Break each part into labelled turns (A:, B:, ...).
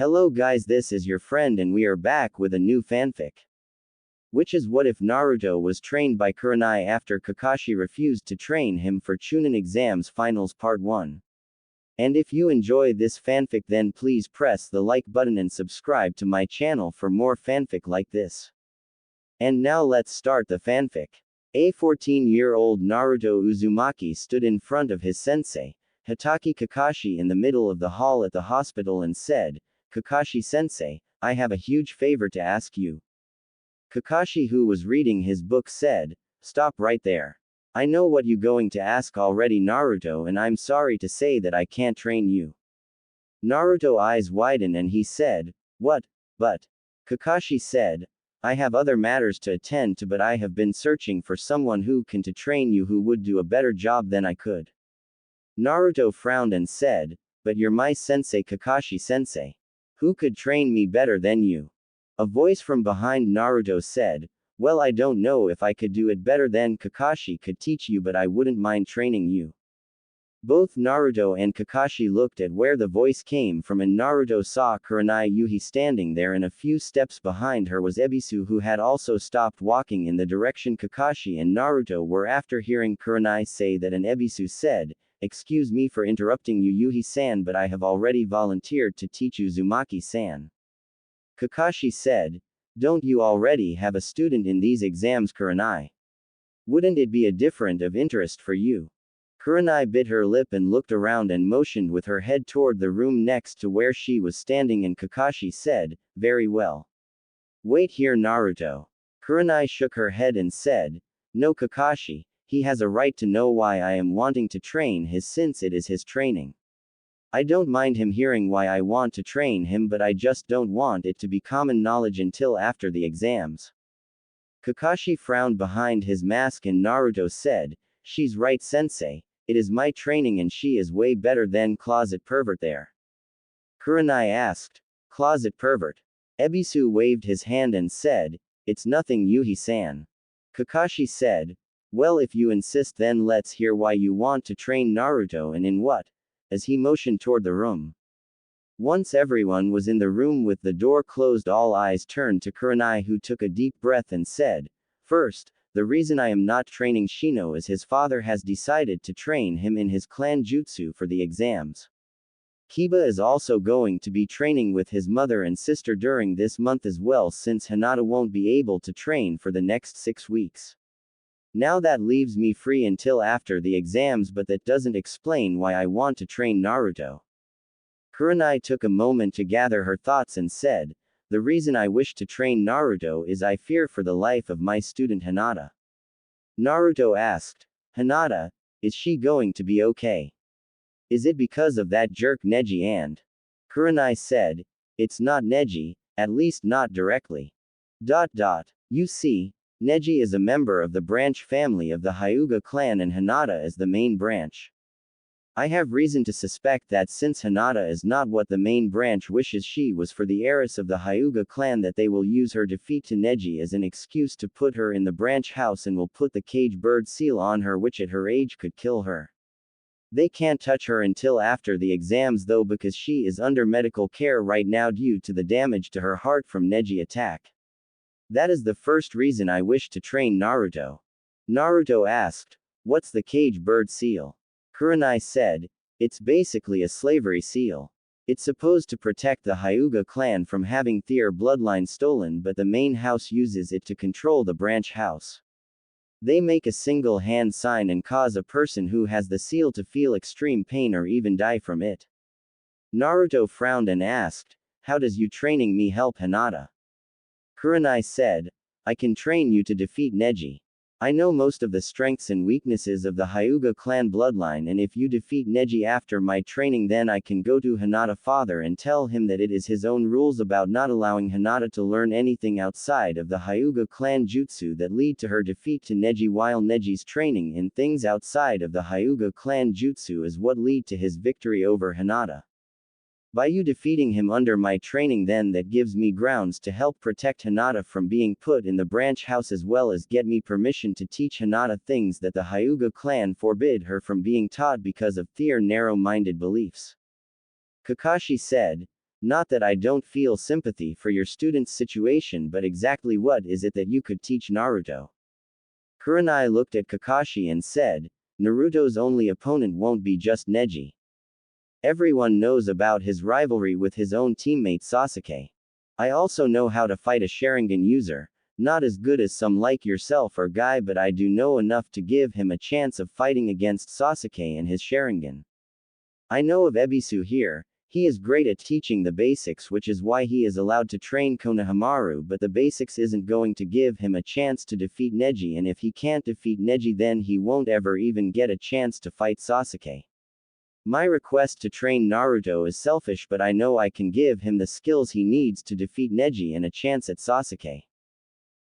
A: Hello guys, this is your friend and we are back with a new fanfic. Which is what if Naruto was trained by Kurenai after Kakashi refused to train him for chunin exams finals part 1. And if you enjoy this fanfic then please press the like button and subscribe to my channel for more fanfic like this. And now let's start the fanfic. A 14-year-old Naruto Uzumaki stood in front of his sensei, Hitaki Kakashi in the middle of the hall at the hospital and said, Kakashi-sensei, I have a huge favor to ask you. Kakashi, who was reading his book, said, Stop right there. I know what you going to ask already, Naruto, and I'm sorry to say that I can't train you. Naruto eyes widened and he said, What? But. Kakashi said, I have other matters to attend to, but I have been searching for someone who can to train you who would do a better job than I could. Naruto frowned and said, But you're my sensei, Kakashi-sensei. Who could train me better than you? A voice from behind Naruto said, Well, I don't know if I could do it better than Kakashi could teach you, but I wouldn't mind training you. Both Naruto and Kakashi looked at where the voice came from and Naruto saw Kurenai Yuhi standing there, and a few steps behind her was Ebisu, who had also stopped walking in the direction Kakashi and Naruto were. After hearing Kurenai say that, and Ebisu said, Excuse me for interrupting you, Yuhi-san, but I have already volunteered to teach Uzumaki-san. Kakashi said, Don't you already have a student in these exams, Kurenai? Wouldn't it be a different of interest for you? Kurenai bit her lip and looked around and motioned with her head toward the room next to where she was standing, and Kakashi said, Very well. Wait here, Naruto. Kurenai shook her head and said, No, Kakashi. He has a right to know why I am wanting to train his, since it is his training. I don't mind him hearing why I want to train him, but I just don't want it to be common knowledge until after the exams. Kakashi frowned behind his mask and Naruto said, She's right, sensei. It is my training and she is way better than closet pervert there. Kurenai asked, Closet pervert? Ebisu waved his hand and said, It's nothing, Yuhi-san. Kakashi said, Well, if you insist, then let's hear why you want to train Naruto and in what, as he motioned toward the room. Once everyone was in the room with the door closed, all eyes turned to Kurenai, who took a deep breath and said, First, the reason I am not training Shino is his father has decided to train him in his clan jutsu for the exams. Kiba is also going to be training with his mother and sister during this month as well, since Hinata won't be able to train for the next 6 weeks. Now that leaves me free until after the exams, but that doesn't explain why I want to train Naruto. Kurenai took a moment to gather her thoughts and said, The reason I wish to train Naruto is I fear for the life of my student Hinata. Naruto asked, Hinata, is she going to be okay? Is it because of that jerk Neji? And Kurenai said, It's not Neji, at least not directly. You see, Neji is a member of the branch family of the Hyuga clan and Hinata is the main branch. I have reason to suspect that since Hinata is not what the main branch wishes she was for the heiress of the Hyuga clan, that they will use her defeat to Neji as an excuse to put her in the branch house and will put the cage bird seal on her, which at her age could kill her. They can't touch her until after the exams though, because she is under medical care right now due to the damage to her heart from Neji attack. That is the first reason I wish to train Naruto. Naruto asked, What's the cage bird seal? Kurenai said, It's basically a slavery seal. It's supposed to protect the Hyuga clan from having their bloodline stolen, but the main house uses it to control the branch house. They make a single hand sign and cause a person who has the seal to feel extreme pain or even die from it. Naruto frowned and asked, How does you training me help Hinata? Kurenai said, I can train you to defeat Neji. I know most of the strengths and weaknesses of the Hyuga clan bloodline, and if you defeat Neji after my training, then I can go to Hinata father and tell him that it is his own rules about not allowing Hinata to learn anything outside of the Hyuga clan jutsu that lead to her defeat to Neji, while Neji's training in things outside of the Hyuga clan jutsu is what lead to his victory over Hinata. By you defeating him under my training, then that gives me grounds to help protect Hinata from being put in the branch house, as well as get me permission to teach Hinata things that the Hyuga clan forbid her from being taught because of their narrow-minded beliefs. Kakashi said, Not that I don't feel sympathy for your student's situation, but exactly what is it that you could teach Naruto? Kurenai looked at Kakashi and said, Naruto's only opponent won't be just Neji. Everyone knows about his rivalry with his own teammate Sasuke. I also know how to fight a Sharingan user, not as good as some like yourself or Guy, but I do know enough to give him a chance of fighting against Sasuke and his Sharingan. I know of Ebisu here. He is great at teaching the basics, which is why he is allowed to train Konohamaru, but the basics isn't going to give him a chance to defeat Neji, and if he can't defeat Neji, then he won't ever even get a chance to fight Sasuke. My request to train Naruto is selfish, but I know I can give him the skills he needs to defeat Neji and a chance at Sasuke.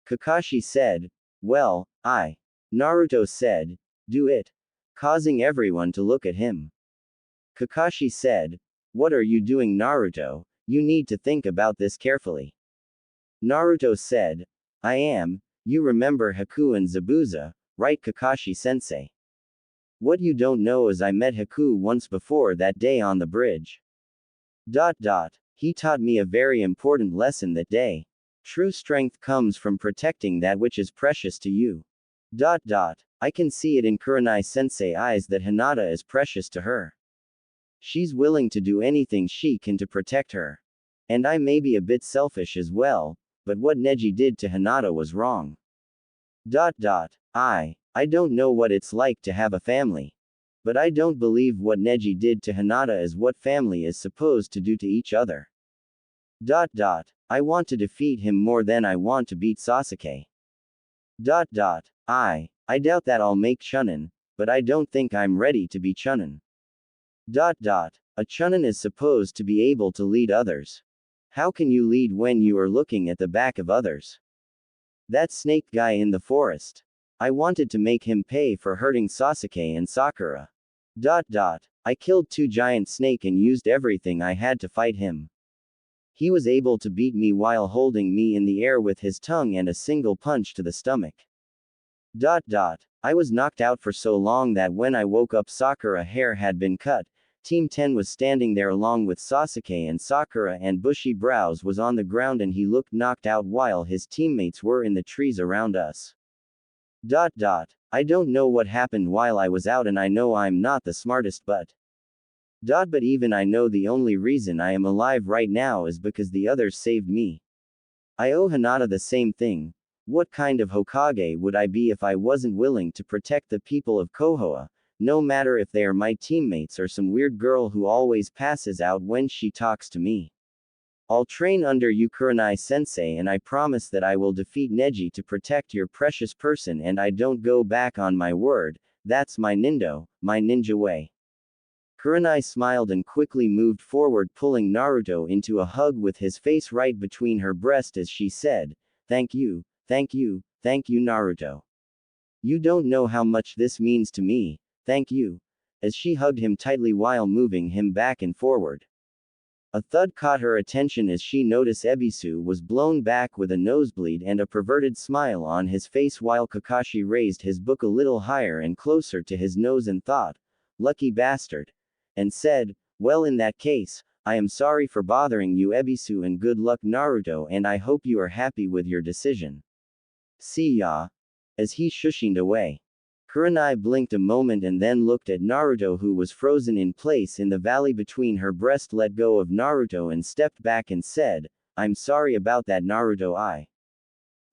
A: Kakashi said, well, Naruto said, do it. Causing everyone to look at him. Kakashi said, what are you doing, Naruto? You need to think about this carefully. Naruto said, I am. You remember Haku and Zabuza, right, Kakashi-sensei? What you don't know is I met Haku once before that day on the bridge. He taught me a very important lesson that day. True strength comes from protecting that which is precious to you. I can see it in Kurenai-sensei eyes that Hinata is precious to her. She's willing to do anything she can to protect her. And I may be a bit selfish as well, but what Neji did to Hinata was wrong. I don't know what it's like to have a family. But I don't believe what Neji did to Hinata is what family is supposed to do to each other. I want to defeat him more than I want to beat Sasuke. I doubt that I'll make chunin, but I don't think I'm ready to be chunin. A chunin is supposed to be able to lead others. How can you lead when you are looking at the back of others? That snake guy in the forest. I wanted to make him pay for hurting Sasuke and Sakura. I killed 2 giant snake and used everything I had to fight him. He was able to beat me while holding me in the air with his tongue and a single punch to the stomach. I was knocked out for so long that when I woke up, Sakura hair had been cut. Team 10 was standing there along with Sasuke and Sakura, and bushy brows was on the ground and he looked knocked out while his teammates were in the trees around us. I don't know what happened while I was out, and I know I'm not the smartest, but even I know the only reason I am alive right now is because the others saved me. I owe Hinata the same thing. What kind of Hokage would I be if I wasn't willing to protect the people of Kohoa, no matter if they are my teammates or some weird girl who always passes out when she talks to me? I'll train under you, Kurenai-sensei, and I promise that I will defeat Neji to protect your precious person, and I don't go back on my word. That's my ninja way. Kurenai smiled and quickly moved forward, pulling Naruto into a hug with his face right between her breast as she said, thank you, Naruto. You don't know how much this means to me, thank you, as she hugged him tightly while moving him back and forward. A thud caught her attention as she noticed Ebisu was blown back with a nosebleed and a perverted smile on his face, while Kakashi raised his book a little higher and closer to his nose and thought, lucky bastard, and said, well, in that case, I am sorry for bothering you, Ebisu, and good luck, Naruto, and I hope you are happy with your decision. See ya. As he shushined away. Kurenai blinked a moment and then looked at Naruto, who was frozen in place in the valley between her breast, let go of Naruto and stepped back and said, I'm sorry about that, Naruto.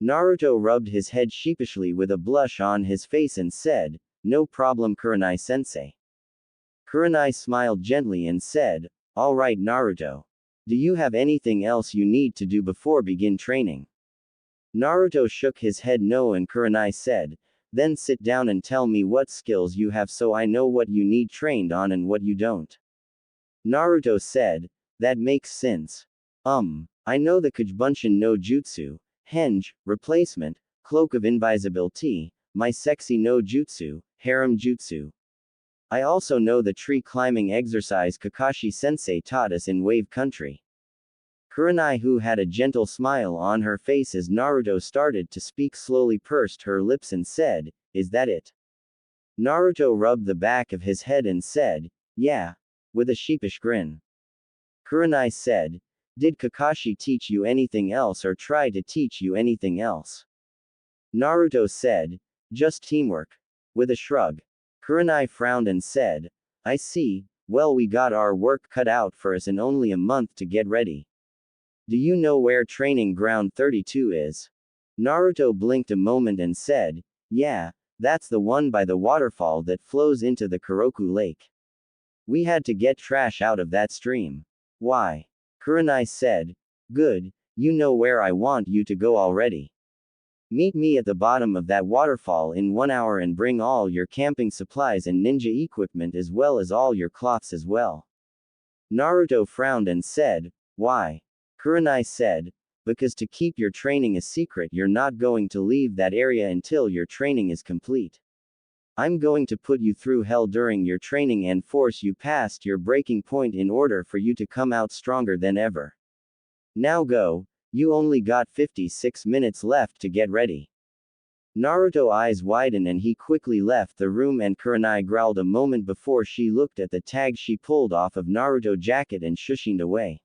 A: Naruto rubbed his head sheepishly with a blush on his face and said, no problem, Kurenai-sensei. Kurenai smiled gently and said, alright, Naruto. Do you have anything else you need to do before begin training? Naruto shook his head no, and Kurenai said, then sit down and tell me what skills you have so I know what you need trained on and what you don't. Naruto said, that makes sense. I know the Kujbunshin no Jutsu, Henge, Replacement, Cloak of Invisibility, my sexy no Jutsu, Harem Jutsu. I also know the tree climbing exercise Kakashi-sensei taught us in Wave Country. Kurenai, who had a gentle smile on her face as Naruto started to speak, slowly pursed her lips and said, is that it? Naruto rubbed the back of his head and said, yeah, with a sheepish grin. Kurenai said, Did Kakashi teach you anything else or try to teach you anything else? Naruto said, just teamwork. With a shrug. Kurenai frowned and said, I see, well we got our work cut out for us and only a month to get ready. Do you know where training ground 32 is? Naruto blinked a moment and said, yeah, that's the one by the waterfall that flows into the Kuroku Lake. We had to get trash out of that stream. Why? Kurenai said, good, you know where I want you to go already. Meet me at the bottom of that waterfall in 1 hour and bring all your camping supplies and ninja equipment as well as all your cloths as well. Naruto frowned and said, why? Kurenai said, because to keep your training a secret you're not going to leave that area until your training is complete. I'm going to put you through hell during your training and force you past your breaking point in order for you to come out stronger than ever. Now go, you only got 56 minutes left to get ready. Naruto's eyes widened and he quickly left the room and Kurenai growled a moment before she looked at the tag she pulled off of Naruto's jacket and shushined away.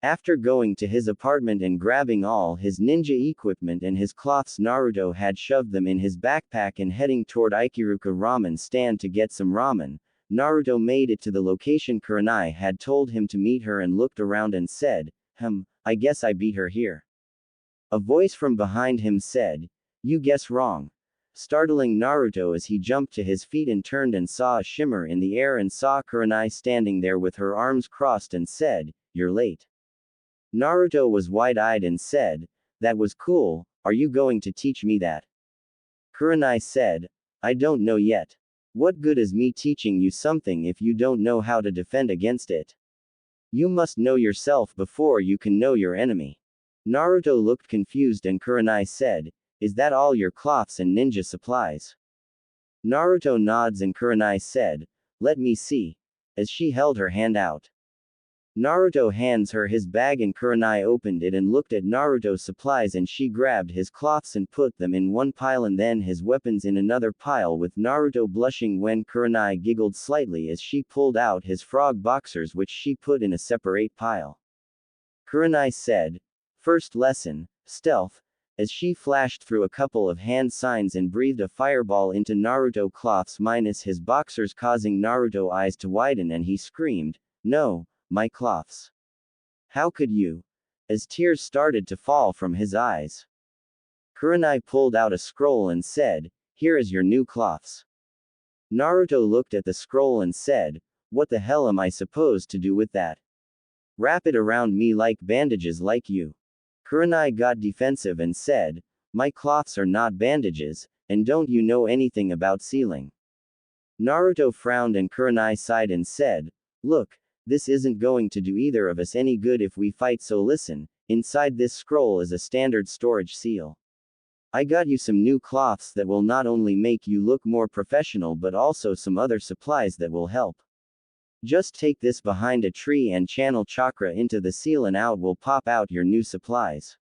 A: After going to his apartment and grabbing all his ninja equipment and his cloths, Naruto had shoved them in his backpack and heading toward Ikiruka ramen stand to get some ramen. Naruto made it to the location Kurenai had told him to meet her and looked around and said, I guess I beat her here. A voice from behind him said, you guess wrong. Startling Naruto as he jumped to his feet and turned and saw a shimmer in the air and saw Kurenai standing there with her arms crossed and said, you're late. Naruto was wide-eyed and said, that was cool, are you going to teach me that? Kurenai said, I don't know yet. What good is me teaching you something if you don't know how to defend against it? You must know yourself before you can know your enemy. Naruto looked confused and Kurenai said, is that all your cloths and ninja supplies? Naruto nods and Kurenai said, let me see. As she held her hand out. Naruto hands her his bag and Kurenai opened it and looked at Naruto's supplies and she grabbed his cloths and put them in one pile and then his weapons in another pile with Naruto blushing when Kurenai giggled slightly as she pulled out his frog boxers which she put in a separate pile. Kurenai said, first lesson, stealth, as she flashed through a couple of hand signs and breathed a fireball into Naruto's cloths minus his boxers causing Naruto's eyes to widen and he screamed, no. My cloths. How could you? As tears started to fall from his eyes. Kurenai pulled out a scroll and said, here is your new cloths. Naruto looked at the scroll and said, what the hell am I supposed to do with that? Wrap it around me like bandages like you. Kurenai got defensive and said, my cloths are not bandages, and don't you know anything about sealing? Naruto frowned and Kurenai sighed and said, look, this isn't going to do either of us any good if we fight, so listen, inside this scroll is a standard storage seal. I got you some new cloths that will not only make you look more professional but also some other supplies that will help. Just take this behind a tree and channel chakra into the seal and out will pop out your new supplies.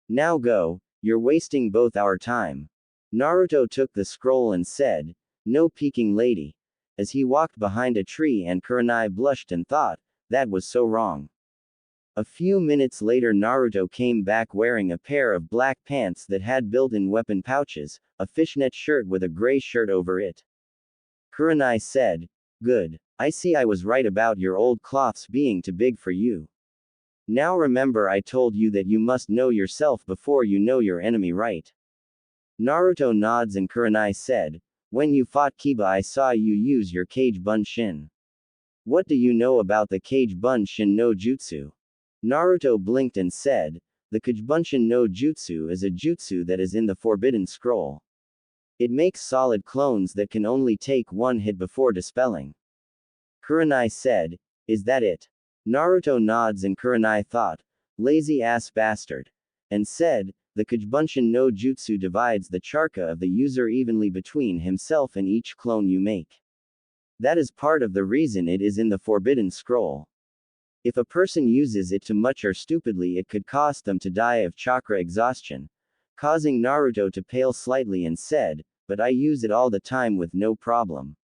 A: Now go, you're wasting both our time. Naruto took the scroll and said, no peeking lady. As he walked behind a tree and Kurenai blushed and thought, that was so wrong. A few minutes later Naruto came back wearing a pair of black pants that had built-in weapon pouches, a fishnet shirt with a gray shirt over it. Kurenai said, good. I see I was right about your old cloths being too big for you. Now remember I told you that you must know yourself before you know your enemy, right? Naruto nods and Kurenai said, when you fought Kiba I saw you use your Kage Bunshin. What do you know about the Kage Bunshin no Jutsu? Naruto blinked and said, the Kage Bunshin no Jutsu is a jutsu that is in the Forbidden Scroll. It makes solid clones that can only take one hit before dispelling. Kurenai said, is that it? Naruto nods and Kurenai thought, lazy ass bastard. And said, the Kage no Jutsu divides the chakra of the user evenly between himself and each clone you make. That is part of the reason it is in the Forbidden Scroll. If a person uses it too much or stupidly it could cost them to die of chakra exhaustion, causing Naruto to pale slightly and said, but I use it all the time with no problem.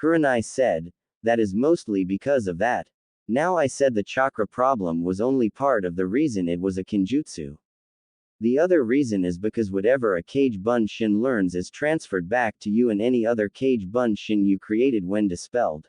A: Kurenai said, that is mostly because of that. Now I said the chakra problem was only part of the reason it was a kinjutsu. The other reason is because whatever a Kage Bunshin learns is transferred back to you and any other Kage Bunshin you created when dispelled.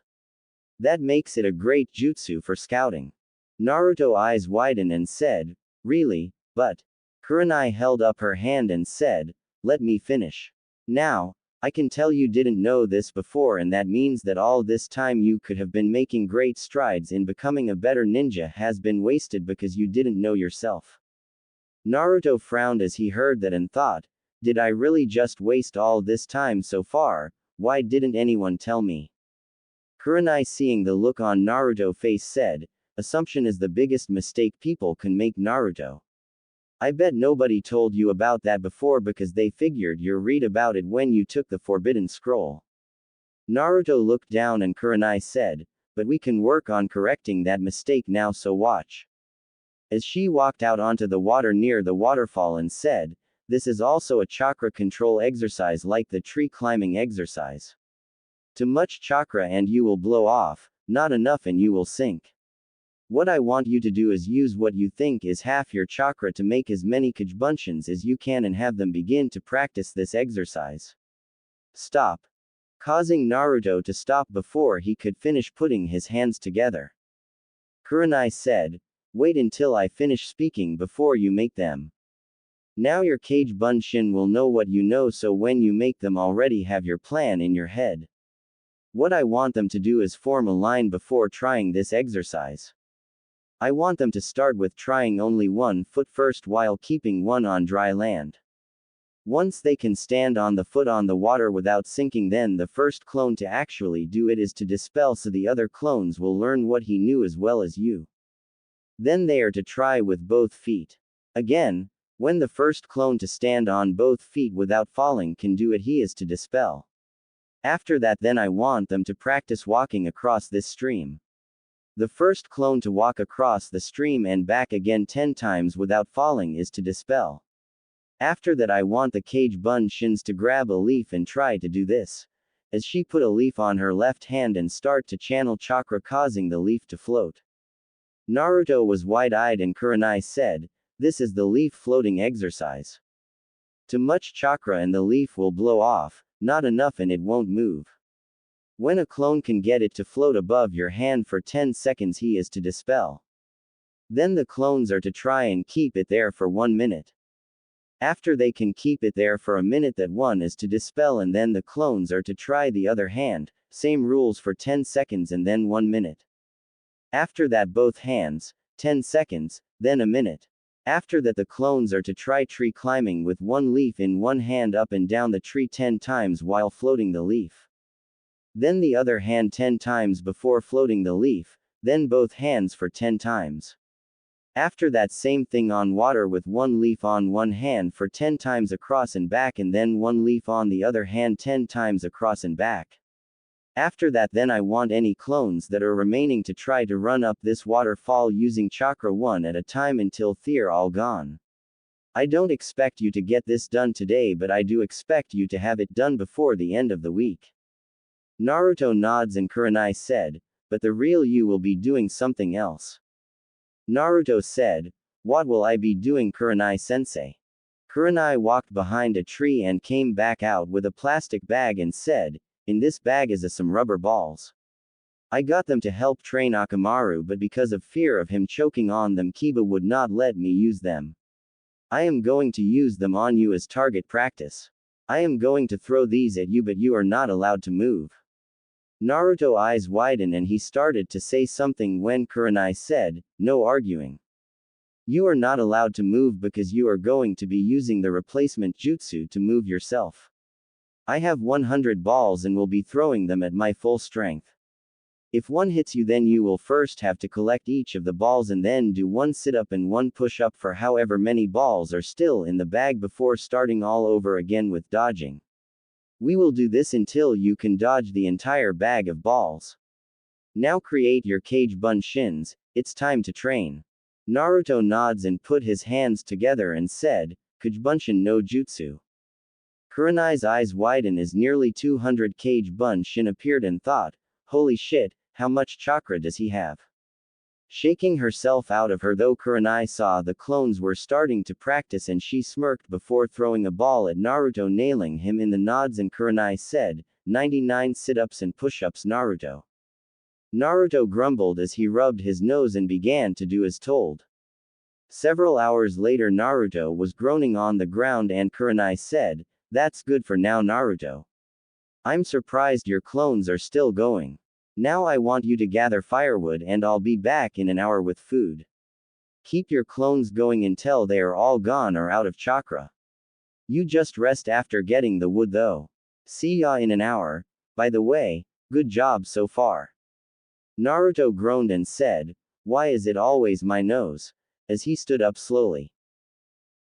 A: That makes it a great jutsu for scouting. Naruto eyes widened and said, really, but. Kurenai held up her hand and said, let me finish. Now, I can tell you didn't know this before, and that means that all this time you could have been making great strides in becoming a better ninja has been wasted because you didn't know yourself. Naruto frowned as he heard that and thought, did I really just waste all this time so far? Why didn't anyone tell me? Kurenai, seeing the look on Naruto's face, said, assumption is the biggest mistake people can make, Naruto. I bet nobody told you about that before because they figured you'd read about it when you took the Forbidden Scroll. Naruto looked down and Kurenai said, but we can work on correcting that mistake now, so watch. As she walked out onto the water near the waterfall and said, this is also a chakra control exercise like the tree climbing exercise. Too much chakra and you will blow off, not enough and you will sink. What I want you to do is use what you think is half your chakra to make as many Kajibunshins as you can and have them begin to practice this exercise. Stop. Causing Naruto to stop before he could finish putting his hands together. Kurenai said, wait until I finish speaking before you make them. Now your Kage Bunshin will know what you know, so when you make them already have your plan in your head. What I want them to do is form a line before trying this exercise. I want them to start with trying only one foot first while keeping one on dry land. Once they can stand on the foot on the water without sinking, then the first clone to actually do it is to dispel, so the other clones will learn what he knew as well as you. Then they are to try with both feet. Again, when the first clone to stand on both feet without falling can do it, he is to dispel. After that, then I want them to practice walking across this stream. The first clone to walk across the stream and back again 10 times without falling is to dispel. After that, I want the Kage Bunshins to grab a leaf and try to do this. As she put a leaf on her left hand and start to channel chakra, causing the leaf to float. Naruto was wide-eyed and Kurenai said, this is the leaf floating exercise. Too much chakra and the leaf will blow off, not enough and it won't move. When a clone can get it to float above your hand for 10 seconds, he is to dispel. Then the clones are to try and keep it there for 1 minute. After they can keep it there for a minute, that one is to dispel, and then the clones are to try the other hand, same rules for 10 seconds and then 1 minute. After that, both hands, 10 seconds, then a minute. After that, the clones are to try tree climbing with one leaf in one hand up and down the tree 10 times while floating the leaf. Then the other hand 10 times before floating the leaf, then both hands for 10 times. After that, same thing on water with one leaf on one hand for 10 times across and back, and then one leaf on the other hand 10 times across and back. After that, then I want any clones that are remaining to try to run up this waterfall using chakra one at a time until they're all gone. I don't expect you to get this done today, but I do expect you to have it done before the end of the week. Naruto nods and Kurenai said, but the real you will be doing something else. Naruto said, what will I be doing, Kurenai-sensei? Kurenai walked behind a tree and came back out with a plastic bag and said, in this bag is some rubber balls. I got them to help train Akamaru, but because of fear of him choking on them, Kiba would not let me use them. I am going to use them on you as target practice. I am going to throw these at you, but you are not allowed to move. Naruto's eyes widened and he started to say something when Kurenai said, no arguing. You are not allowed to move because you are going to be using the replacement jutsu to move yourself. I have 100 balls and will be throwing them at my full strength. If one hits you, then you will first have to collect each of the balls and then do one sit-up and one push-up for however many balls are still in the bag before starting all over again with dodging. We will do this until you can dodge the entire bag of balls. Now create your Kage Bunshins, it's time to train. Naruto nods and put his hands together and said, Kage Bunshin no Jutsu. Kurenai's eyes widened as nearly 200 Kage Bunshin appeared and thought, holy shit, how much chakra does he have? Shaking herself out of her though Kurenai saw the clones were starting to practice and she smirked before throwing a ball at Naruto nailing him in the nods and Kurenai said, 99 sit-ups and push-ups Naruto. Naruto grumbled as he rubbed his nose and began to do as told. Several hours later Naruto was groaning on the ground and Kurenai said, that's good for now Naruto. I'm surprised your clones are still going. Now I want you to gather firewood and I'll be back in an hour with food. Keep your clones going until they are all gone or out of chakra. You just rest after getting the wood though. See ya in an hour. By the way, good job so far. Naruto groaned and said, why is it always my nose? As he stood up slowly.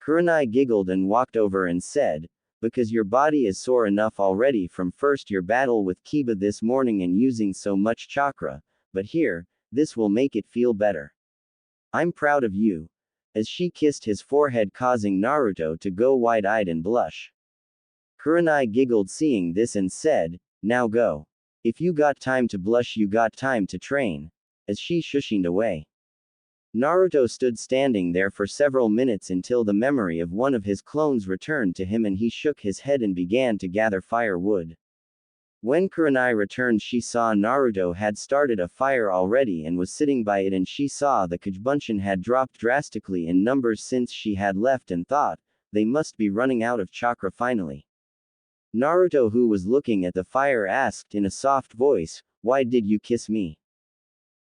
A: Kurenai giggled and walked over and said, because your body is sore enough already from first your battle with Kiba this morning and using so much chakra, but here, this will make it feel better. I'm proud of you. As she kissed his forehead causing Naruto to go wide-eyed and blush. Kurenai giggled seeing this and said, now go. If you got time to blush you got time to train. As she shushined away. Naruto stood standing there for several minutes until the memory of one of his clones returned to him and he shook his head and began to gather firewood. When Kurenai returned she saw Naruto had started a fire already and was sitting by it and she saw the Kajbunshin had dropped drastically in numbers since she had left and thought, they must be running out of chakra finally. Naruto who was looking at the fire asked in a soft voice, why did you kiss me?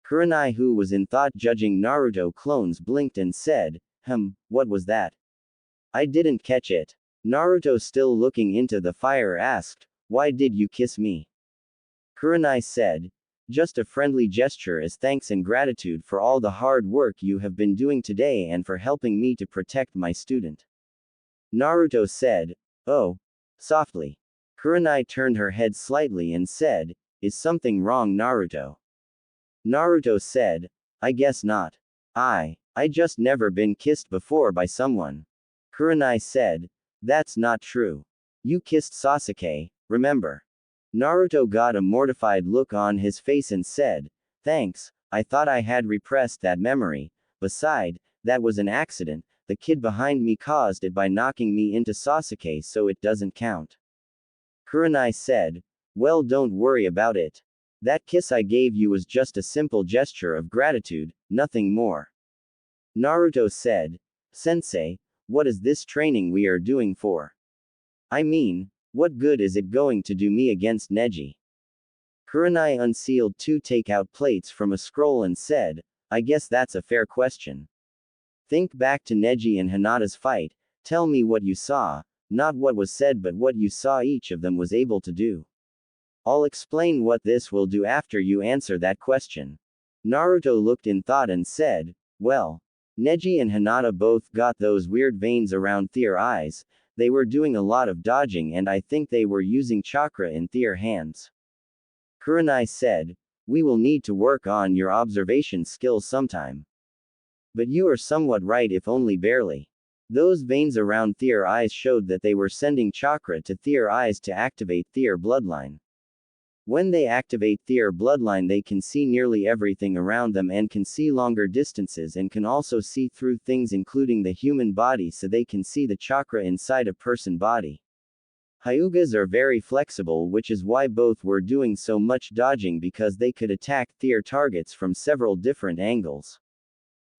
A: Kurenai who was in thought judging Naruto clones blinked and said, what was that? I didn't catch it. Naruto still looking into the fire asked, why did you kiss me? Kurenai said, just a friendly gesture as thanks and gratitude for all the hard work you have been doing today and for helping me to protect my student. Naruto said, oh. Softly. Kurenai turned her head slightly and said, is something wrong Naruto? Naruto said, I guess not. I just never been kissed before by someone. Kurenai said, that's not true. You kissed Sasuke, remember? Naruto got a mortified look on his face and said, thanks, I thought I had repressed that memory, beside, that was an accident, the kid behind me caused it by knocking me into Sasuke so it doesn't count. Kurenai said, well don't worry about it. That kiss I gave you was just a simple gesture of gratitude, nothing more. Naruto said, Sensei, what is this training we are doing for? I mean, what good is it going to do me against Neji? Kurenai unsealed 2 takeout plates from a scroll and said, I guess that's a fair question. Think back to Neji and Hinata's fight, tell me what you saw, not what was said but what you saw each of them was able to do. I'll explain what this will do after you answer that question. Naruto looked in thought and said, well, Neji and Hinata both got those weird veins around their eyes, they were doing a lot of dodging and I think they were using chakra in their hands. Kurenai said, we will need to work on your observation skills sometime. But you are somewhat right if only barely. Those veins around their eyes showed that they were sending chakra to their eyes to activate their bloodline. When they activate their bloodline they can see nearly everything around them and can see longer distances and can also see through things including the human body so they can see the chakra inside a person body. Hyugas are very flexible which is why both were doing so much dodging because they could attack their targets from several different angles.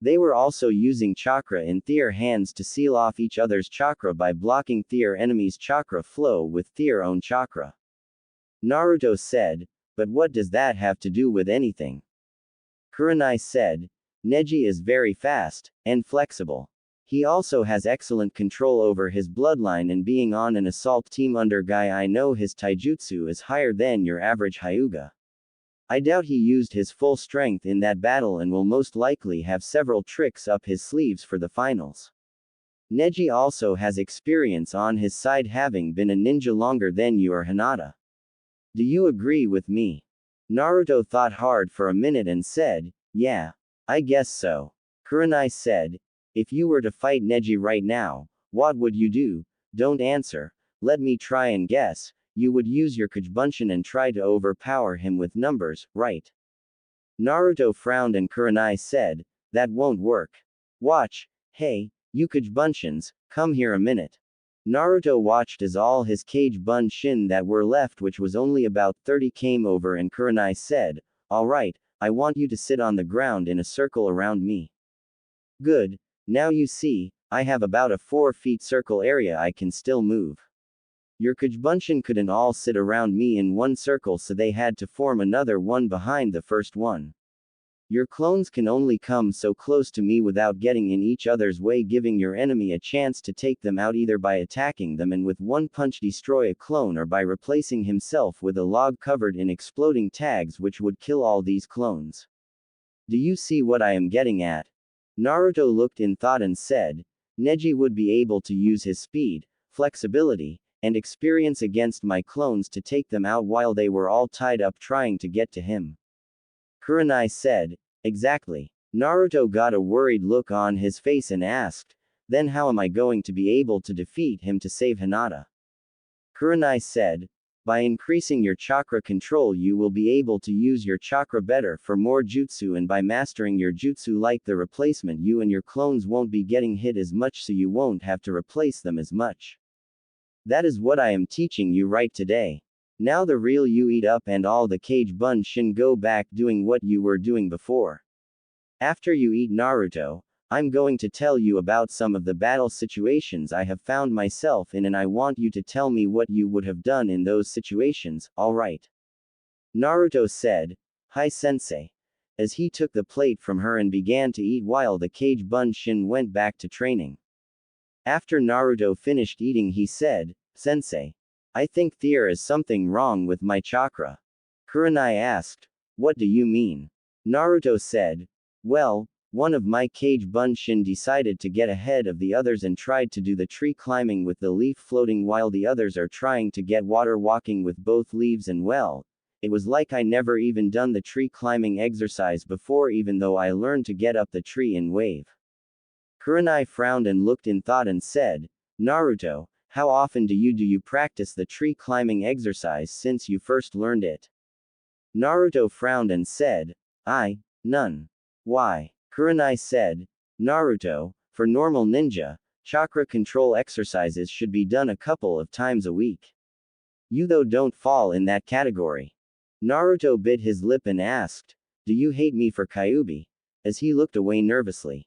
A: They were also using chakra in their hands to seal off each other's chakra by blocking their enemy's chakra flow with their own chakra. Naruto said, but what does that have to do with anything? Kurenai said, Neji is very fast, and flexible. He also has excellent control over his bloodline and being on an assault team under Guy I know his taijutsu is higher than your average Hyuga. I doubt he used his full strength in that battle and will most likely have several tricks up his sleeves for the finals. Neji also has experience on his side having been a ninja longer than you or Hinata. Do you agree with me? Naruto thought hard for a minute and said, yeah, I guess so. Kurenai said, if you were to fight Neji right now, what would you do? Don't answer, let me try and guess, you would use your Kajbunshin and try to overpower him with numbers, right? Naruto frowned and Kurenai said, that won't work. Watch. Hey, you Bunshin, come here a minute. Naruto watched as all his Bunshin that were left, which was only about 30, came over and Kurenai said, alright, I want you to sit on the ground in a circle around me. Good. Now you see, I have about a 4 feet circle area I can still move. Your Bunshin couldn't all sit around me in one circle, so they had to form another one behind the first one. Your clones can only come so close to me without getting in each other's way, giving your enemy a chance to take them out either by attacking them and with one punch destroy a clone, or by replacing himself with a log covered in exploding tags which would kill all these clones. Do you see what I am getting at? Naruto looked in thought and said, Neji would be able to use his speed, flexibility, and experience against my clones to take them out while they were all tied up trying to get to him. Kurenai said, exactly. Naruto got a worried look on his face and asked, then how am I going to be able to defeat him to save Hinata? Kurenai said, by increasing your chakra control you will be able to use your chakra better for more jutsu, and by mastering your jutsu like the replacement, you and your clones won't be getting hit as much, so you won't have to replace them as much. That is what I am teaching you right today. Now the real you eat up and all the Bunshin go back doing what you were doing before. After you eat Naruto, I'm going to tell you about some of the battle situations I have found myself in, and I want you to tell me what you would have done in those situations, alright? Naruto said, hi sensei. As he took the plate from her and began to eat while the Bunshin went back to training. After Naruto finished eating he said, sensei, I think there is something wrong with my chakra. Kurenai asked, what do you mean? Naruto said, well, one of my Bunshin decided to get ahead of the others and tried to do the tree climbing with the leaf floating while the others are trying to get water walking with both leaves, and well, it was like I never even done the tree climbing exercise before, even though I learned to get up the tree in wave. Kurenai frowned and looked in thought and said, Naruto, how often do you practice the tree climbing exercise since you first learned it? Naruto frowned and said, none. Why? Kurenai said, Naruto, for normal ninja, chakra control exercises should be done a couple of times a week. You though don't fall in that category. Naruto bit his lip and asked, do you hate me for Kyuubi? As he looked away nervously.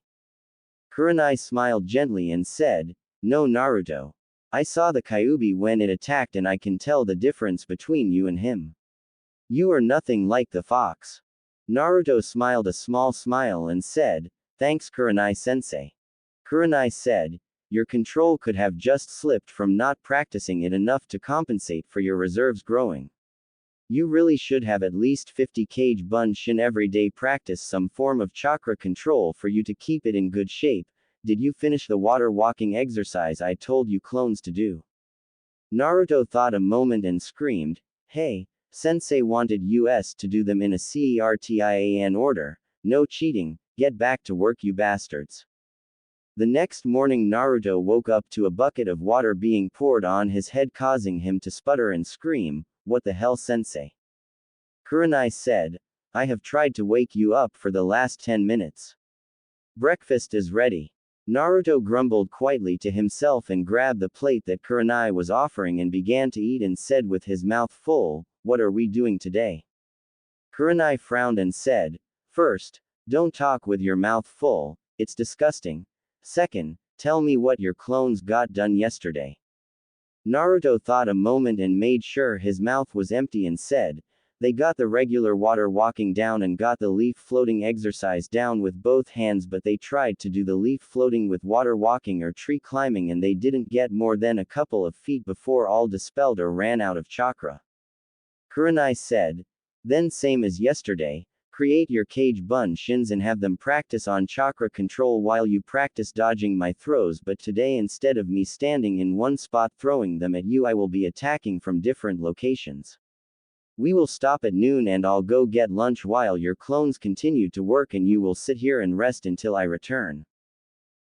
A: Kurenai smiled gently and said, no Naruto. I saw the Kyuubi when it attacked and I can tell the difference between you and him. You are nothing like the fox. Naruto smiled a small smile and said, thanks Kurenai sensei. Kurenai said, your control could have just slipped from not practicing it enough to compensate for your reserves growing. You really should have at least 50 Bunshin every day, practice some form of chakra control for you to keep it in good shape. Did you finish the water walking exercise I told you clones to do? Naruto thought a moment and screamed, hey, sensei wanted us to do them in a CERTIAN order, no cheating, get back to work you bastards. The next morning Naruto woke up to a bucket of water being poured on his head, causing him to sputter and scream, what the hell sensei? Kurenai said, I have tried to wake you up for the last 10 minutes. Breakfast is ready. Naruto grumbled quietly to himself and grabbed the plate that Kurenai was offering and began to eat and said with his mouth full, what are we doing today? Kurenai frowned and said, first, don't talk with your mouth full, it's disgusting. Second, tell me what your clones got done yesterday. Naruto thought a moment and made sure his mouth was empty and said, they got the regular water walking down and got the leaf floating exercise down with both hands, but they tried to do the leaf floating with water walking or tree climbing and they didn't get more than a couple of feet before all dispelled or ran out of chakra. Kurenai said, then same as yesterday, create your Bunshins and have them practice on chakra control while you practice dodging my throws, but today instead of me standing in one spot throwing them at you I will be attacking from different locations. We will stop at noon and I'll go get lunch while your clones continue to work and you will sit here and rest until I return.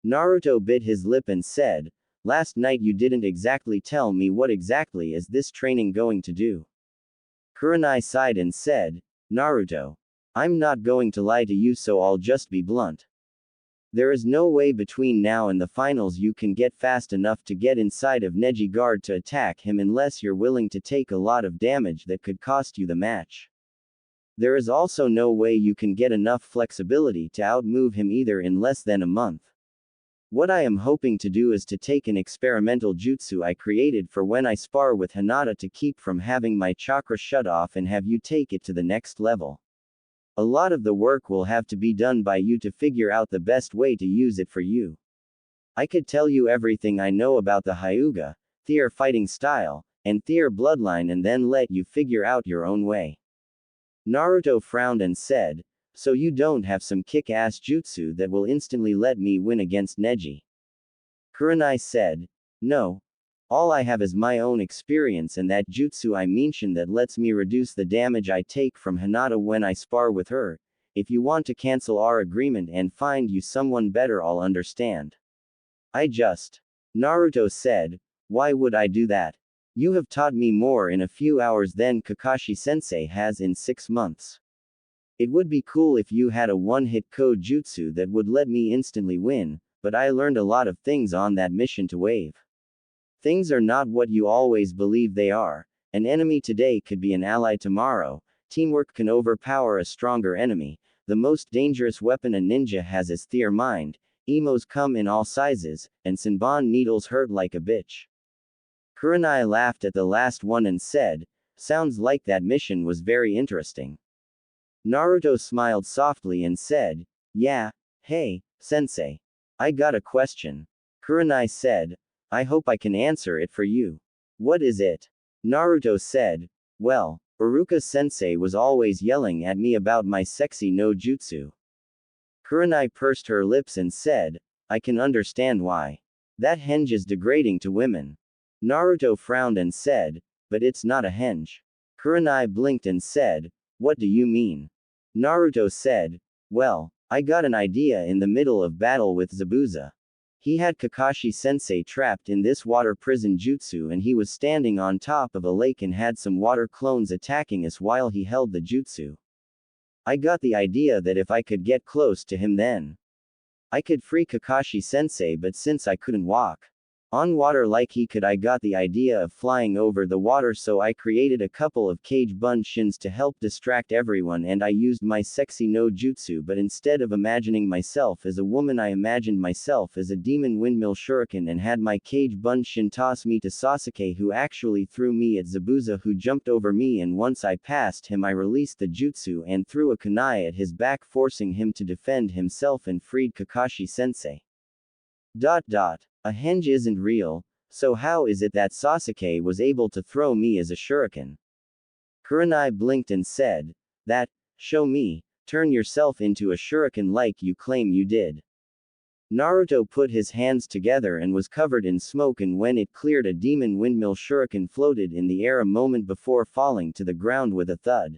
A: Naruto bit his lip and said, last night you didn't exactly tell me what exactly is this training going to do. Kurenai sighed and said, Naruto. I'm not going to lie to you, so I'll just be blunt. There is no way between now and the finals you can get fast enough to get inside of Neji guard to attack him unless you're willing to take a lot of damage that could cost you the match. There is also no way you can get enough flexibility to outmove him either in less than a month. What I am hoping to do is to take an experimental jutsu I created for when I spar with Hinata to keep from having my chakra shut off and have you take it to the next level. A lot of the work will have to be done by you to figure out the best way to use it for you. I could tell you everything I know about the Hyuga, Thier fighting style, and Thier bloodline and then let you figure out your own way. Naruto frowned and said, so you don't have some kick-ass jutsu that will instantly let me win against Neji? Kurenai said, no. All I have is my own experience and that jutsu I mentioned that lets me reduce the damage I take from Hinata when I spar with her. If you want to cancel our agreement and find you someone better, I'll understand. Naruto said, why would I do that? You have taught me more in a few hours than Kakashi-sensei has in 6 months. It would be cool if you had a one-hit code jutsu that would let me instantly win, but I learned a lot of things on that mission to Wave. Things are not what you always believe they are. An enemy today could be an ally tomorrow. Teamwork can overpower a stronger enemy. The most dangerous weapon a ninja has is Thier mind. Emos come in all sizes, and Senbon needles hurt like a bitch. Kurenai laughed at the last one and said, sounds like that mission was very interesting. Naruto smiled softly and said, yeah, hey, sensei. I got a question. Kurenai said, I hope I can answer it for you. What is it? Naruto said, well, Iruka-sensei was always yelling at me about my sexy no jutsu. Kurenai pursed her lips and said, I can understand why. That henge is degrading to women. Naruto frowned and said, but it's not a henge. Kurenai blinked and said, what do you mean? Naruto said, well, I got an idea in the middle of battle with Zabuza. He had Kakashi-sensei trapped in this water prison jutsu and he was standing on top of a lake and had some water clones attacking us while he held the jutsu. I got the idea that if I could get close to him then I could free Kakashi-sensei, but since I couldn't walk on water like he could, I got the idea of flying over the water, so I created a couple of cage bunshins to help distract everyone and I used my sexy no jutsu, but instead of imagining myself as a woman I imagined myself as a demon windmill shuriken and had my cage bunshin toss me to Sasuke, who actually threw me at Zabuza, who jumped over me, and once I passed him I released the jutsu and threw a kunai at his back, forcing him to defend himself and freed Kakashi-sensei. A henge isn't real, so how is it that Sasuke was able to throw me as a shuriken? Kurenai blinked and said, that, show me, turn yourself into a shuriken like you claim you did. Naruto put his hands together and was covered in smoke, and when it cleared, a demon windmill shuriken floated in the air a moment before falling to the ground with a thud.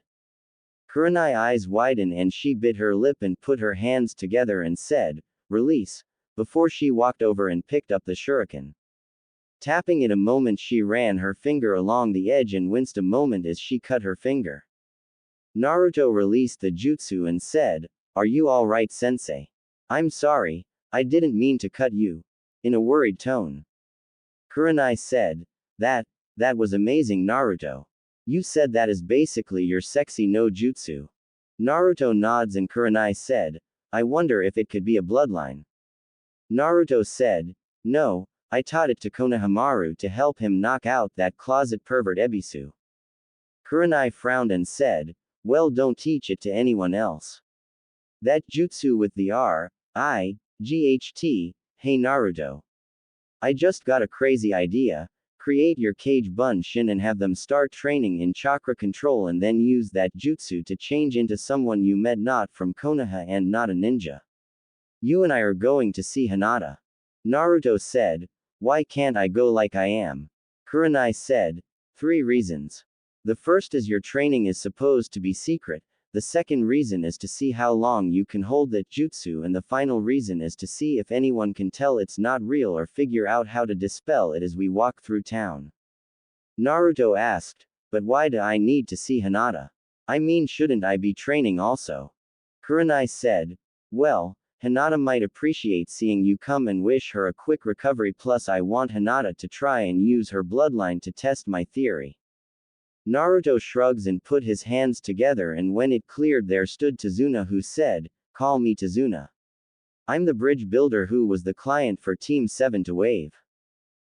A: Kurenai's eyes widened and she bit her lip and put her hands together and said, release, before she walked over and picked up the shuriken. Tapping it a moment, she ran her finger along the edge and winced a moment as she cut her finger. Naruto released the jutsu and said, are you alright, sensei? I'm sorry, I didn't mean to cut you. In a worried tone. Kurenai said, that was amazing, Naruto. You said that is basically your sexy no jutsu. Naruto nods and Kurenai said, I wonder if it could be a bloodline. Naruto said, no, I taught it to Konohamaru to help him knock out that closet pervert Ebisu. Kurenai frowned and said, well, don't teach it to anyone else. That jutsu with the GHT, hey Naruto. I just got a crazy idea. Create your cage bunshin and have them start training in chakra control and then use that jutsu to change into someone you met not from Konoha and not a ninja. You and I are going to see Hinata. Naruto said, why can't I go like I am? Kurenai said, 3 reasons. The first is your training is supposed to be secret, the second reason is to see how long you can hold that jutsu, and the final reason is to see if anyone can tell it's not real or figure out how to dispel it as we walk through town. Naruto asked, but why do I need to see Hinata? I mean, shouldn't I be training also? Kurenai said, well, Hinata might appreciate seeing you come and wish her a quick recovery, plus I want Hinata to try and use her bloodline to test my theory. Naruto shrugs and put his hands together, and when it cleared there stood Tazuna, who said, call me Tazuna. I'm the bridge builder who was the client for Team 7 to wave.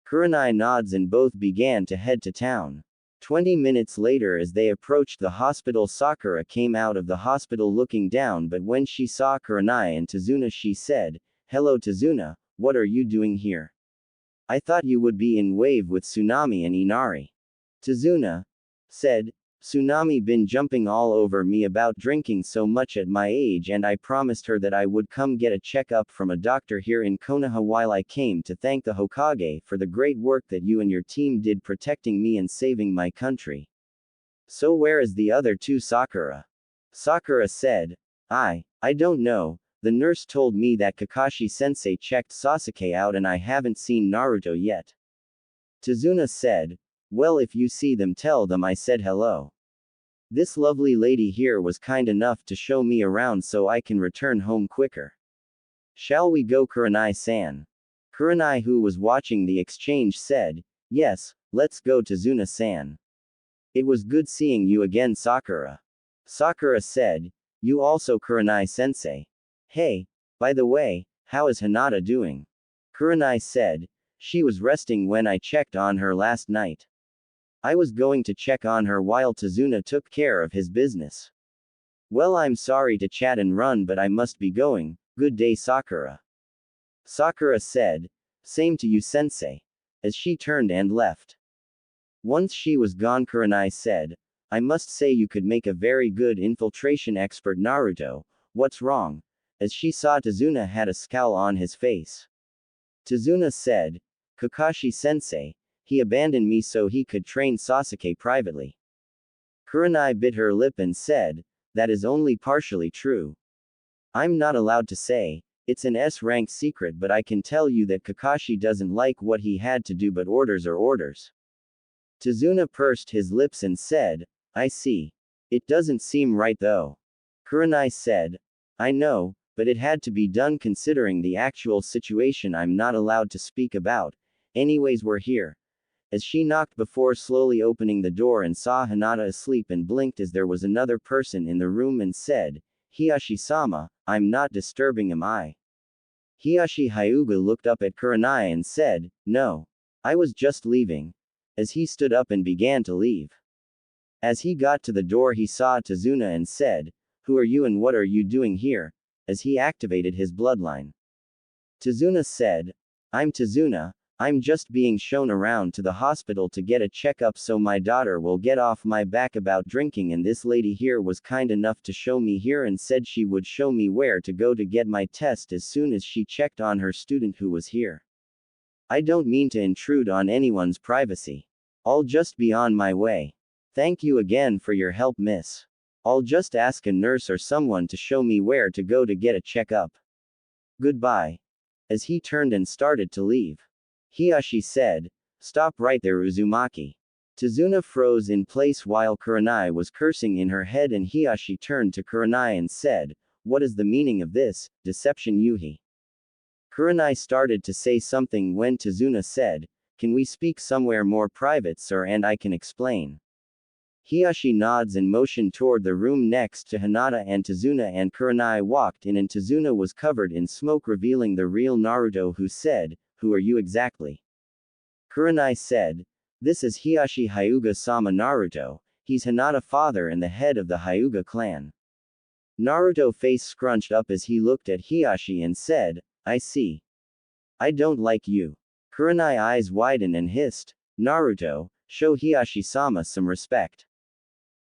A: Kurenai nods and both began to head to town. 20 minutes later, as they approached the hospital, Sakura came out of the hospital looking down, but when she saw Kurenai and Tazuna she said, hello Tazuna, what are you doing here? I thought you would be in wave with Tsunami and Inari. Tazuna said, Tsunami been jumping all over me about drinking so much at my age, and I promised her that I would come get a checkup from a doctor here in Konoha while I came to thank the Hokage for the great work that you and your team did protecting me and saving my country. So where is the other two, Sakura? Sakura said, I don't know. The nurse told me that Kakashi-sensei checked Sasuke out and I haven't seen Naruto yet. Tazuna said, well, if you see them tell them I said hello. This lovely lady here was kind enough to show me around so I can return home quicker. Shall we go, Kurenai-san? Kurenai, who was watching the exchange, said, yes, let's go, Tazuna-san. It was good seeing you again, Sakura. Sakura said, you also, Kurenai-sensei. Hey, by the way, how is Hinata doing? Kurenai said, she was resting when I checked on her last night. I was going to check on her while Tazuna took care of his business. Well, I'm sorry to chat and run, but I must be going. Good day, Sakura. Sakura said, same to you, sensei, as she turned and left. Once she was gone, Kurenai said, I must say you could make a very good infiltration expert, Naruto. What's wrong? As she saw Tazuna had a scowl on his face. Tazuna said, Kakashi-sensei, he abandoned me so he could train Sasuke privately. Kurenai bit her lip and said, that is only partially true. I'm not allowed to say, it's an S-rank secret, but I can tell you that Kakashi doesn't like what he had to do, but orders are orders. Tazuna pursed his lips and said, I see. It doesn't seem right though. Kurenai said, I know, but it had to be done considering the actual situation I'm not allowed to speak about. Anyways, we're here. As she knocked before slowly opening the door and saw Hinata asleep and blinked as there was another person in the room and said, Hiyashi-sama, I'm not disturbing, am I? Hiyashi Hyuga looked up at Kurenai and said, no. I was just leaving. As he stood up and began to leave. As he got to the door he saw Tazuna and said, who are you and what are you doing here? As he activated his bloodline. Tazuna said, I'm Tazuna. I'm just being shown around to the hospital to get a checkup so my daughter will get off my back about drinking, and this lady here was kind enough to show me here and said she would show me where to go to get my test as soon as she checked on her student who was here. I don't mean to intrude on anyone's privacy. I'll just be on my way. Thank you again for your help, miss. I'll just ask a nurse or someone to show me where to go to get a checkup. Goodbye. As he turned and started to leave. Hiyashi said, stop right there, Uzumaki. Tazuna froze in place while Kurenai was cursing in her head, and Hiyashi turned to Kurenai and said, what is the meaning of this, deception, Yuhi? Kurenai started to say something when Tazuna said, can we speak somewhere more private, sir, and I can explain. Hiyashi nods and motioned toward the room next to Hinata and Tazuna, and Kurenai walked in and Tazuna was covered in smoke, revealing the real Naruto, who said, who are you exactly? Kurenai said, this is Hiyashi Hyuga-sama Naruto, he's Hinata father and the head of the Hyuga clan. Naruto face scrunched up as he looked at Hiyashi and said, I see. I don't like you. Kurenai eyes widened and hissed, Naruto, show Hiyashi-sama some respect.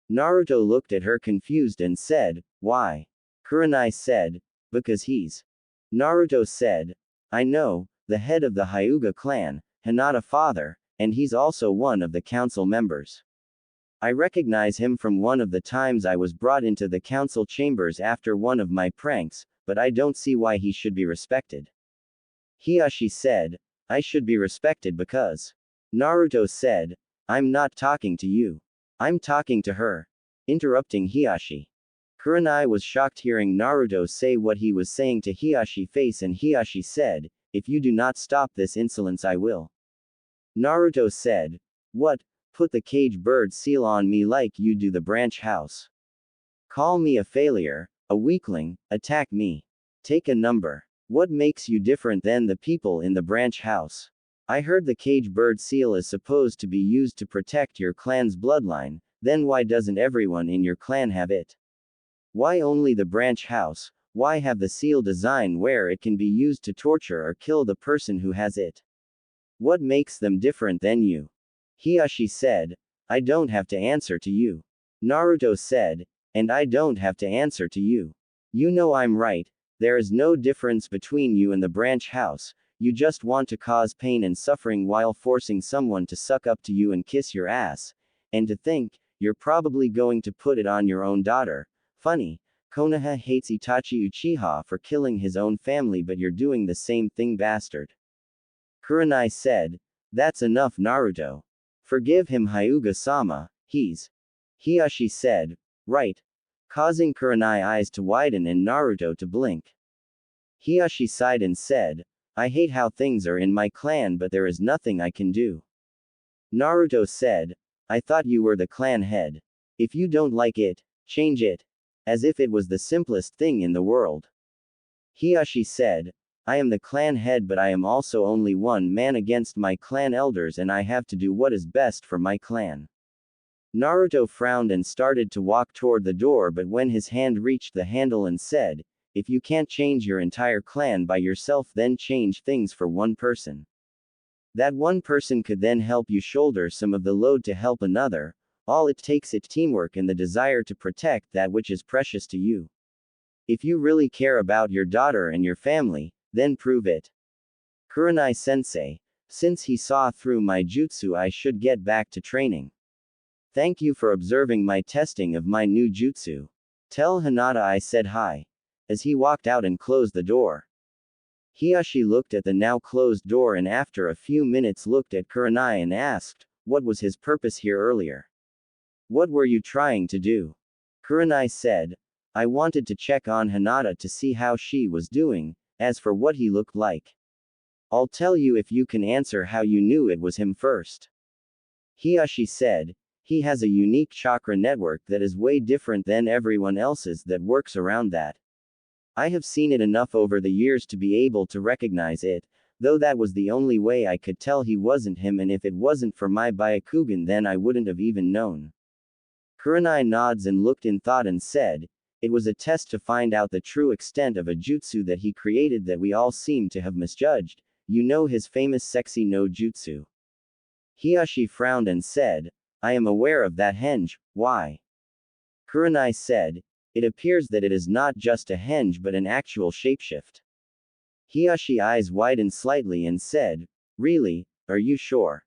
A: Naruto looked at her confused and said, why? Kurenai said, because he's. Naruto said, I know, the head of the Hyuga clan, Hinata father, and he's also one of the council members. I recognize him from one of the times I was brought into the council chambers after one of my pranks, but I don't see why he should be respected. Hiyashi said, I should be respected because. Naruto said, I'm not talking to you. I'm talking to her. interrupting Hiyashi. Kurenai was shocked hearing Naruto say what he was saying to Hiyashi face, and Hiyashi said, "If you do not stop this insolence I will." Naruto said, "What? Put the cage bird seal on me like you do the branch house. Call me a failure, a weakling, attack me. Take a number. What makes you different than the people in the branch house? I heard the cage bird seal is supposed to be used to protect your clan's bloodline, then why doesn't everyone in your clan have it? Why only the branch house? Why have the seal design where it can be used to torture or kill the person who has it? What makes them different than you?" Hiyashi said, "I don't have to answer to you." Naruto said, "And I don't have to answer to you. You know I'm right, there is no difference between you and the branch house, you just want to cause pain and suffering while forcing someone to suck up to you and kiss your ass. And to think, you're probably going to put it on your own daughter. Funny, Konoha hates Itachi Uchiha for killing his own family, but you're doing the same thing, bastard." Kurenai said, "That's enough, Naruto. Forgive him, Hyuga-sama, he's." Hiyashi said, "Right," causing Kurenai eyes to widen and Naruto to blink. Hiyashi sighed and said, "I hate how things are in my clan, but there is nothing I can do." Naruto said, "I thought you were the clan head. If you don't like it, change it." As if it was the simplest thing in the world. Hiyashi said, "I am the clan head, but I am also only one man against my clan elders, and I have to do what is best for my clan." Naruto frowned and started to walk toward the door, but when his hand reached the handle and said, "If you can't change your entire clan by yourself, then change things for one person. That one person could then help you shoulder some of the load to help another. All it takes is teamwork and the desire to protect that which is precious to you. If you really care about your daughter and your family, then prove it. Kurenai sensei, since he saw through my jutsu, I should get back to training. Thank you for observing my testing of my new jutsu. Tell Hinata I said hi." As he walked out and closed the door. Hiyashi looked at the now closed door and after a few minutes looked at Kurenai and asked, what was his purpose here earlier? What were you trying to do? Kurenai said, "I wanted to check on Hinata to see how she was doing. As for what he looked like, I'll tell you if you can answer how you knew it was him first." Hiyashi said, "He has a unique chakra network that is way different than everyone else's that works around that. I have seen it enough over the years to be able to recognize it, though that was the only way I could tell he wasn't him, and if it wasn't for my Byakugan then I wouldn't have even known." Kurenai nods and looked in thought and said, "It was a test to find out the true extent of a jutsu that he created that we all seem to have misjudged, you know, his famous sexy no jutsu." Hiyashi frowned and said, "I am aware of that henge, why?" Kurenai said, "It appears that it is not just a henge but an actual shapeshift." Hiyashi eyes widened slightly and said, "Really, are you sure?"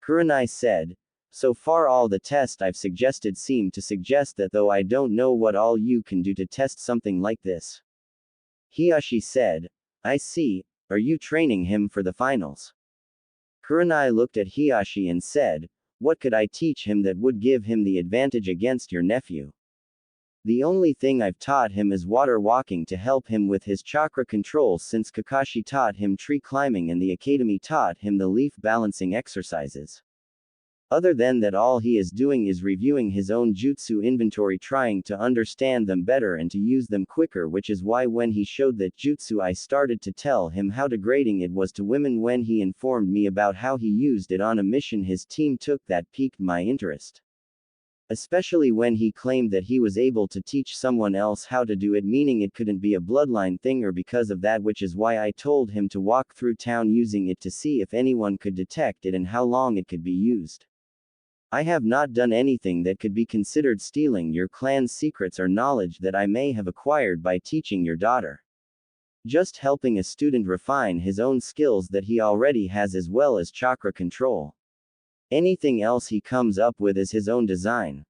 A: Kurenai said, "So far all the tests I've suggested seem to suggest that, though I don't know what all you can do to test something like this." Hiyashi said, "I see, are you training him for the finals?" Kurenai looked at Hiyashi and said, "What could I teach him that would give him the advantage against your nephew? The only thing I've taught him is water walking to help him with his chakra control, since Kakashi taught him tree climbing and the academy taught him the leaf balancing exercises. Other than that, all he is doing is reviewing his own jutsu inventory, trying to understand them better and to use them quicker, which is why when he showed that jutsu I started to tell him how degrading it was to women. When he informed me about how he used it on a mission his team took, that piqued my interest. Especially when he claimed that he was able to teach someone else how to do it, meaning it couldn't be a bloodline thing or because of that, which is why I told him to walk through town using it to see if anyone could detect it and how long it could be used. I have not done anything that could be considered stealing your clan's secrets or knowledge that I may have acquired by teaching your daughter. Just helping a student refine his own skills that he already has, as well as chakra control. Anything else he comes up with is his own design."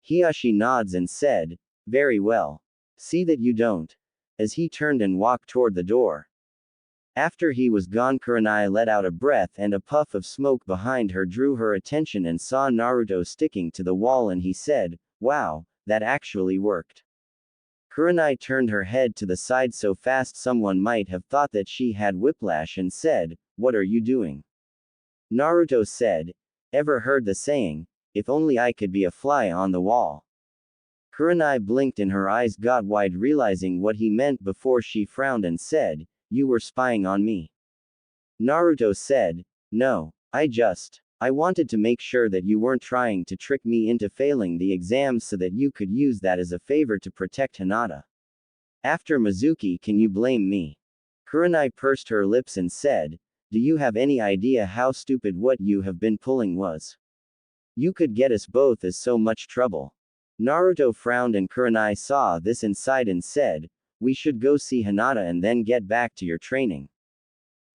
A: Hiyashi nods and said, "Very well. See that you don't." As he turned and walked toward the door. After he was gone, Kurenai let out a breath, and a puff of smoke behind her drew her attention and saw Naruto sticking to the wall, and he said, Wow, that actually worked. Kurenai turned her head to the side so fast someone might have thought that she had whiplash and said, "What are you doing?" Naruto said, "Ever heard the saying, if only I could be a fly on the wall?" Kurenai blinked and her eyes got wide realizing what he meant before she frowned and said, "You were spying on me." Naruto said, "No, I wanted to make sure that you weren't trying to trick me into failing the exams so that you could use that as a favor to protect Hinata. After Mizuki, can you blame me?" Kurenai pursed her lips and said, "Do you have any idea how stupid what you have been pulling was? You could get us both in so much trouble." Naruto frowned and Kurenai saw this and sighed and said, "We should go see Hinata and then get back to your training."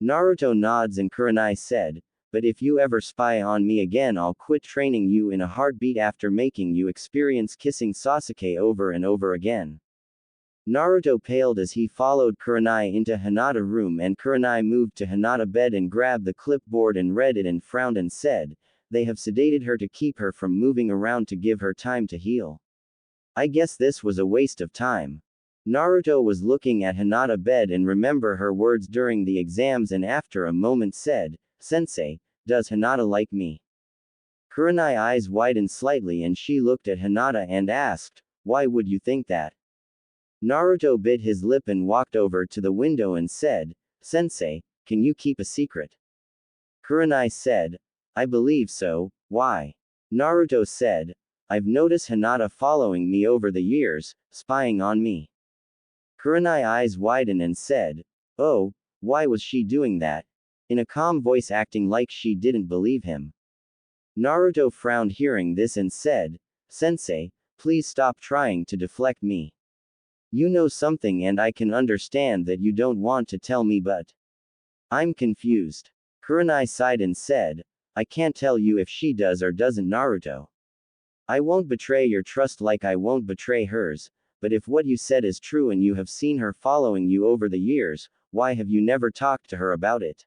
A: Naruto nods and Kurenai said, "But if you ever spy on me again, I'll quit training you in a heartbeat after making you experience kissing Sasuke over and over again." Naruto paled as he followed Kurenai into Hinata room and Kurenai moved to Hinata bed and grabbed the clipboard and read it and frowned and said, "They have sedated her to keep her from moving around to give her time to heal. I guess this was a waste of time." Naruto was looking at Hinata bed and remember her words during the exams and after a moment said, "Sensei, does Hinata like me?" Kurenai eyes widened slightly and she looked at Hinata and asked, "Why would you think that?" Naruto bit his lip and walked over to the window and said, "Sensei, can you keep a secret?" Kurenai said, "I believe so, why?" Naruto said, "I've noticed Hinata following me over the years, spying on me." Kurenai eyes widened and said, "Oh, why was she doing that?" In a calm voice acting like she didn't believe him. Naruto frowned hearing this and said, "Sensei, please stop trying to deflect me. You know something and I can understand that you don't want to tell me but I'm confused." Kurenai sighed and said, "I can't tell you if she does or doesn't Naruto. I won't betray your trust like I won't betray hers, but if what you said is true and you have seen her following you over the years, why have you never talked to her about it?"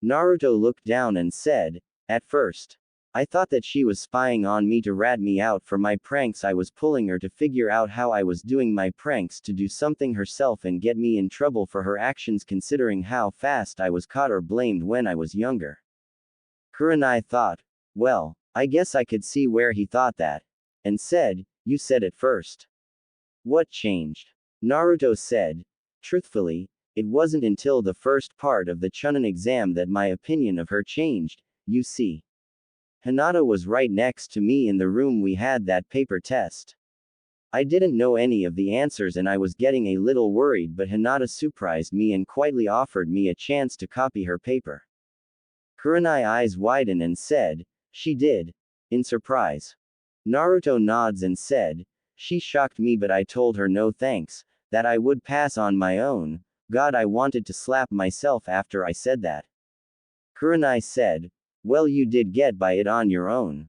A: Naruto looked down and said, "At first, I thought that she was spying on me to rat me out for my pranks. I was pulling her to figure out how I was doing my pranks to do something herself and get me in trouble for her actions considering how fast I was caught or blamed when I was younger." Kurenai thought, "Well, I guess I could see where he thought that." And said, "You said it first. What changed?" Naruto said, "Truthfully, it wasn't until the first part of the chunin exam that my opinion of her changed, you see. Hinata was right next to me in the room we had that paper test. I didn't know any of the answers and I was getting a little worried but Hinata surprised me and quietly offered me a chance to copy her paper." Kurenai eyes widened and said, "She did?" In surprise. Naruto nods and said, "She shocked me but I told her no thanks, that I would pass on my own. God, I wanted to slap myself after I said that." Kurenai said, "Well, you did get by it on your own."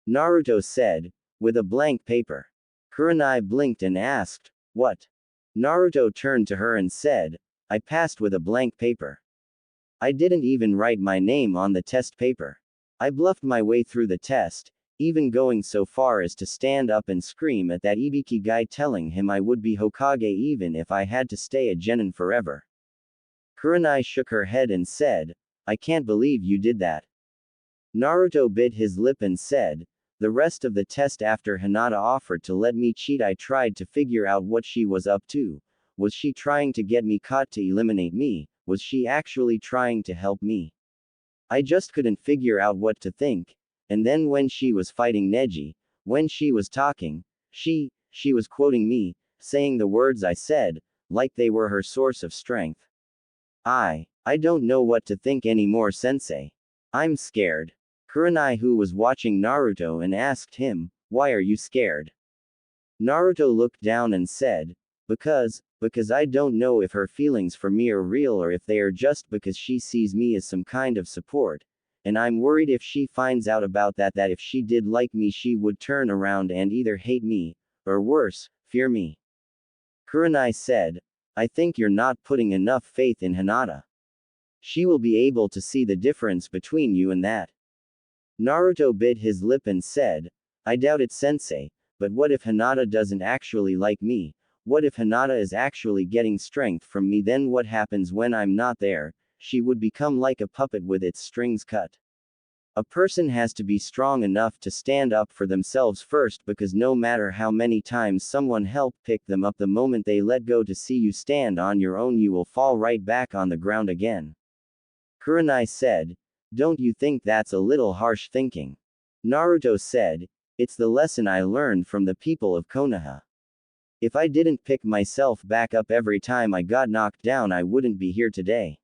A: Naruto said, "With a blank paper." Kurenai blinked and asked, "What?" Naruto turned to her and said, "I passed with a blank paper. I didn't even write my name on the test paper. I bluffed my way through the test, even going so far as to stand up and scream at that Ibiki guy telling him I would be Hokage even if I had to stay a genin forever." Kurenai shook her head and said, "I can't believe you did that." Naruto bit his lip and said, "The rest of the test after Hinata offered to let me cheat I tried to figure out what she was up to. Was she trying to get me caught to eliminate me? Was she actually trying to help me? I just couldn't figure out what to think. And then when she was fighting Neji, when she was talking, she was quoting me, saying the words I said, like they were her source of strength. I don't know what to think anymore, sensei. I'm scared." Kurenai who was watching Naruto and asked him, "Why are you scared?" Naruto looked down and said, because I don't know if her feelings for me are real or if they are just because she sees me as some kind of support. And I'm worried if she finds out about that if she did like me she would turn around and either hate me, or worse, fear me." Kurenai said, "I think you're not putting enough faith in Hinata. She will be able to see the difference between you and that." Naruto bit his lip and said, "I doubt it, sensei, but what if Hinata doesn't actually like me? What if Hinata is actually getting strength from me? Then what happens when I'm not there? She would become like a puppet with its strings cut. A person has to be strong enough to stand up for themselves first, because no matter how many times someone helped pick them up, the moment they let go to see you stand on your own, you will fall right back on the ground again. Kurenai said, "Don't you think that's a little harsh thinking?" Naruto said, "It's the lesson I learned from the people of Konoha. If I didn't pick myself back up every time I got knocked down, I wouldn't be here today.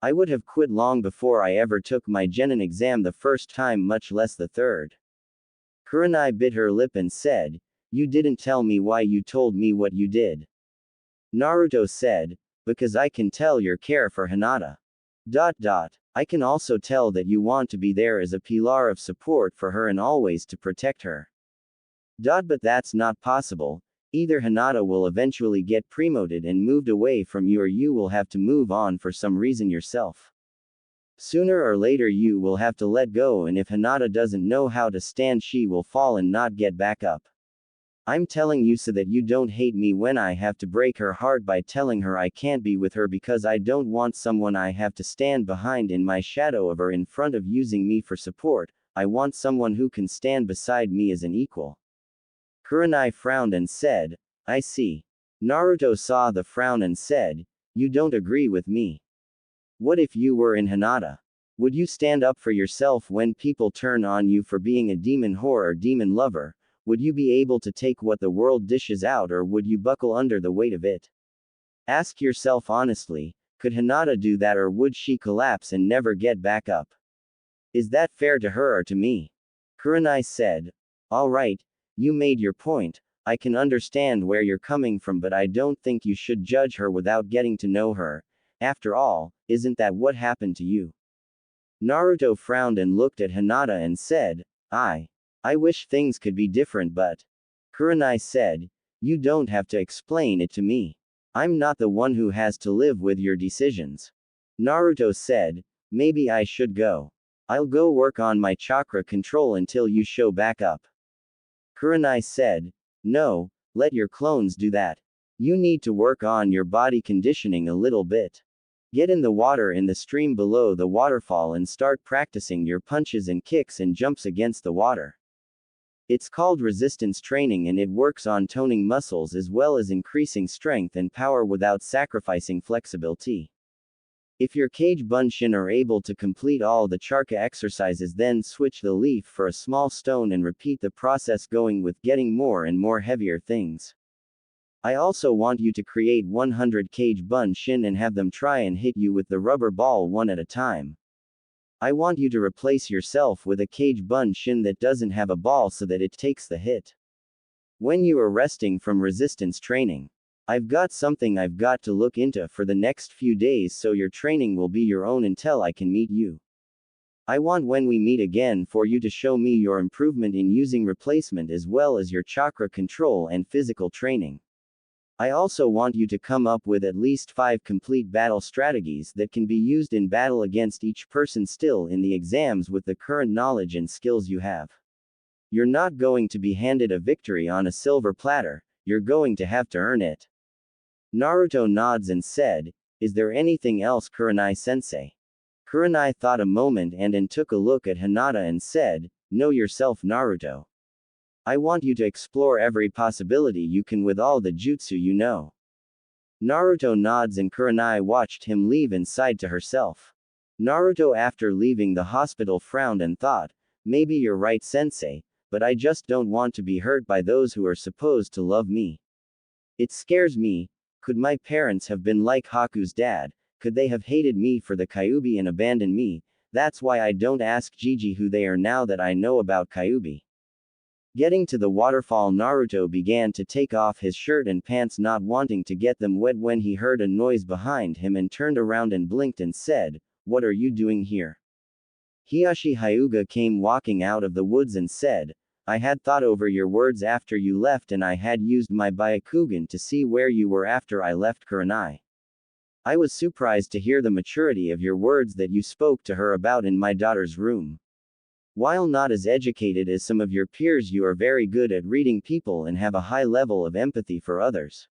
A: I would have quit long before I ever took my genin exam the first time, much less the third." Kurenai bit her lip and said, "You didn't tell me why you told me what you did." Naruto said, "Because I can tell your care for Hinata. I can also tell that you want to be there as a pillar of support for her and always to protect her. But that's not possible. Either Hinata will eventually get promoted and moved away from you, or you will have to move on for some reason yourself. Sooner or later you will have to let go, and if Hinata doesn't know how to stand, she will fall and not get back up. I'm telling you so that you don't hate me when I have to break her heart by telling her I can't be with her, because I don't want someone I have to stand behind in my shadow of or in front of using me for support. I want someone who can stand beside me as an equal." Kurenai frowned and said, "I see." Naruto saw the frown and said, "You don't agree with me. What if you were in Hinata? Would you stand up for yourself when people turn on you for being a demon whore or demon lover? Would you be able to take what the world dishes out, or would you buckle under the weight of it? Ask yourself honestly, could Hinata do that, or would she collapse and never get back up? Is that fair to her or to me?" Kurenai said, "All right, you made your point. I can understand where you're coming from, but I don't think you should judge her without getting to know her. After all, isn't that what happened to you?" Naruto frowned and looked at Hinata and said, I wish things could be different, but." Kurenai said, "You don't have to explain it to me. I'm not the one who has to live with your decisions." Naruto said, "Maybe I should go. I'll go work on my chakra control until you show back up." Kurenai said, "No, let your clones do that. You need to work on your body conditioning a little bit. Get in the water in the stream below the waterfall and start practicing your punches and kicks and jumps against the water. It's called resistance training, and it works on toning muscles as well as increasing strength and power without sacrificing flexibility. If your Kage Bunshin are able to complete all the Charka exercises, then switch the leaf for a small stone and repeat the process, going with getting more and more heavier things. I also want you to create 100 Kage Bunshin and have them try and hit you with the rubber ball one at a time. I want you to replace yourself with a Kage Bunshin that doesn't have a ball so that it takes the hit. When you are resting from resistance training, I've got something I've got to look into for the next few days, so your training will be your own until I can meet you. I want, when we meet again, for you to show me your improvement in using replacement as well as your chakra control and physical training. I also want you to come up with at least 5 complete battle strategies that can be used in battle against each person still in the exams with the current knowledge and skills you have. You're not going to be handed a victory on a silver platter, you're going to have to earn it." Naruto nods and said, "Is there anything else, Kurenai-sensei?" Kurenai thought a moment and then took a look at Hinata and said, "Know yourself, Naruto. I want you to explore every possibility you can with all the jutsu you know." Naruto nods and Kurenai watched him leave and sighed to herself. Naruto, after leaving the hospital, frowned and thought, "Maybe you're right, sensei, but I just don't want to be hurt by those who are supposed to love me. It scares me. Could my parents have been like Haku's dad? Could they have hated me for the Kyuubi and abandoned me? That's why I don't ask Gigi who they are now that I know about Kyuubi." Getting to the waterfall, Naruto began to take off his shirt and pants, not wanting to get them wet, when he heard a noise behind him and turned around and blinked and said, "What are you doing here?" Hiyashi Hyuga came walking out of the woods and said, "I had thought over your words after you left, and I had used my Byakugan to see where you were after I left Kurenai. I was surprised to hear the maturity of your words that you spoke to her about in my daughter's room. While not as educated as some of your peers, you are very good at reading people and have a high level of empathy for others.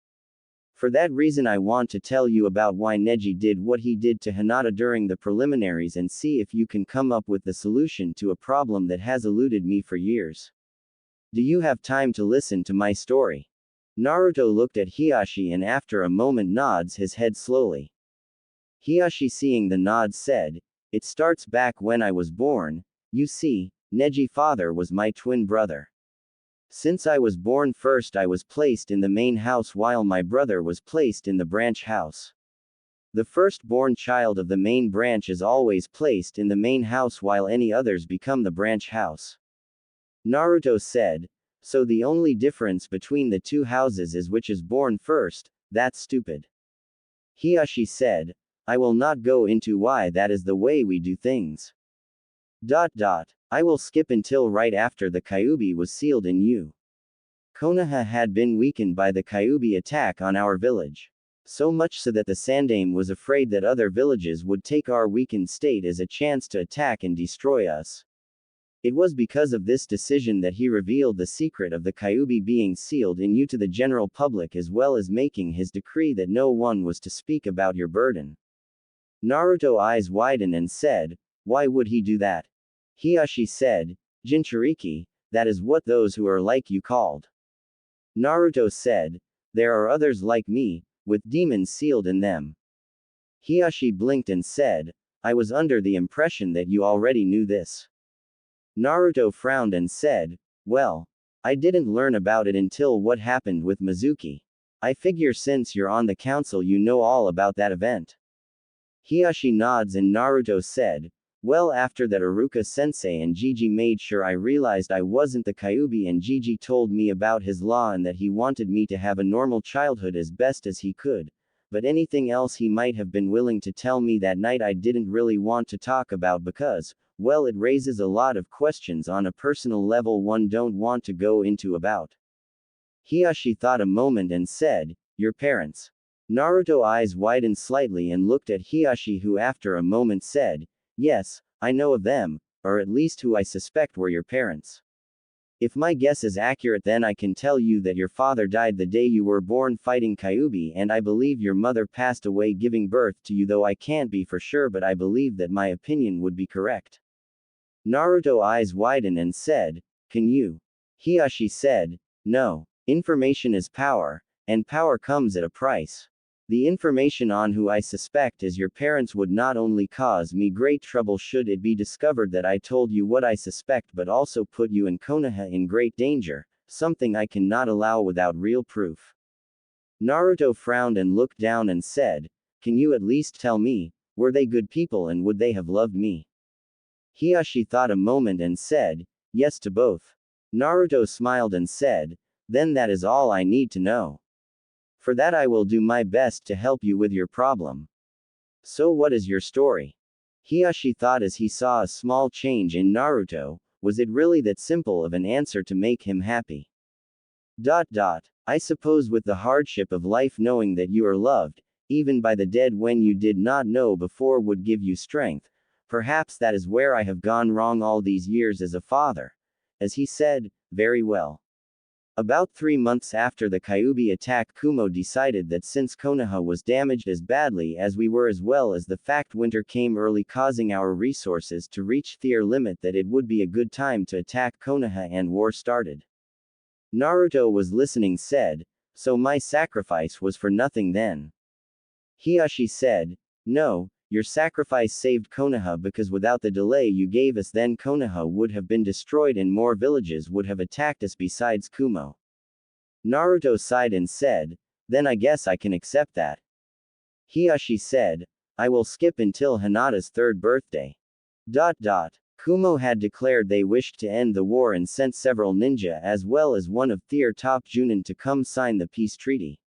A: For that reason, I want to tell you about why Neji did what he did to Hinata during the preliminaries and see if you can come up with the solution to a problem that has eluded me for years. Do you have time to listen to my story? Naruto looked at Hiashi and after a moment nods his head slowly. Hiashi, seeing the nod, said, "It starts back when I was born. You see, Neji's father was my twin brother. Since I was born first, I was placed in the main house while my brother was placed in the branch house. The firstborn child of the main branch is always placed in the main house while any others become the branch house." Naruto said, "So the only difference between the two houses is which is born first. That's stupid." Hiashi said, "I will not go into why that is the way we do things. I will skip until right after the Kyuubi was sealed in you. Konoha had been weakened by the Kyuubi attack on our village. So much so that the Sandaime was afraid that other villages would take our weakened state as a chance to attack and destroy us. It was because of this decision that he revealed the secret of the Kyuubi being sealed in you to the general public, as well as making his decree that no one was to speak about your burden." Naruto's eyes widened and said, "Why would he do that?" Hiashi said, "Jinchuriki, that is what those who are like you called." Naruto said, "There are others like me, with demons sealed in them." Hiashi blinked and said, "I was under the impression that you already knew this." Naruto frowned and said, "Well, I didn't learn about it until what happened with Mizuki. I figure since you're on the council you know all about that event." Hiashi nods and Naruto said, "Well, after that Iruka-sensei and Gigi made sure I realized I wasn't the Kyuubi, and Gigi told me about his law and that he wanted me to have a normal childhood as best as he could, but anything else he might have been willing to tell me that night I didn't really want to talk about because, well, it raises a lot of questions on a personal level one don't want to go into about." Hiashi thought a moment and said, "Your parents?" Naruto's eyes widened slightly and looked at Hiashi, who after a moment said, "Yes, I know of them, or at least who I suspect were your parents. If my guess is accurate, then I can tell you that your father died the day you were born fighting Kyuubi, and I believe your mother passed away giving birth to you, though I can't be for sure, but I believe that my opinion would be correct." Naruto's eyes widened and said, "Can you?" Hiashi said, "No. Information is power, and power comes at a price. The information on who I suspect as your parents would not only cause me great trouble should it be discovered that I told you what I suspect, but also put you and Konoha in great danger, something I cannot allow without real proof." Naruto frowned and looked down and said, "Can you at least tell me, were they good people and would they have loved me?" Hiashi thought a moment and said, "Yes to both." Naruto smiled and said, "Then that is all I need to know. For that I will do my best to help you with your problem. So what is your story?" Hiashi thought as he saw a small change in Naruto. Was it really that simple of an answer to make him happy? I suppose with the hardship of life, knowing that you are loved, even by the dead when you did not know before, would give you strength. Perhaps that is where I have gone wrong all these years as a father." As he said, "Very well." About 3 months after the Kyuubi attack, Kumo decided that since Konoha was damaged as badly as we were, as well as the fact winter came early causing our resources to reach their limit, that it would be a good time to attack Konoha, and war started. Naruto was listening said, "So my sacrifice was for nothing then?" Hiashi said, "No, your sacrifice saved Konoha, because without the delay you gave us then Konoha would have been destroyed and more villages would have attacked us besides Kumo." Naruto sighed and said, "Then I guess I can accept that." Hiashi said, "I will skip until Hinata's 3rd birthday. Kumo had declared they wished to end the war and sent several ninja as well as one of their top chunin to come sign the peace treaty.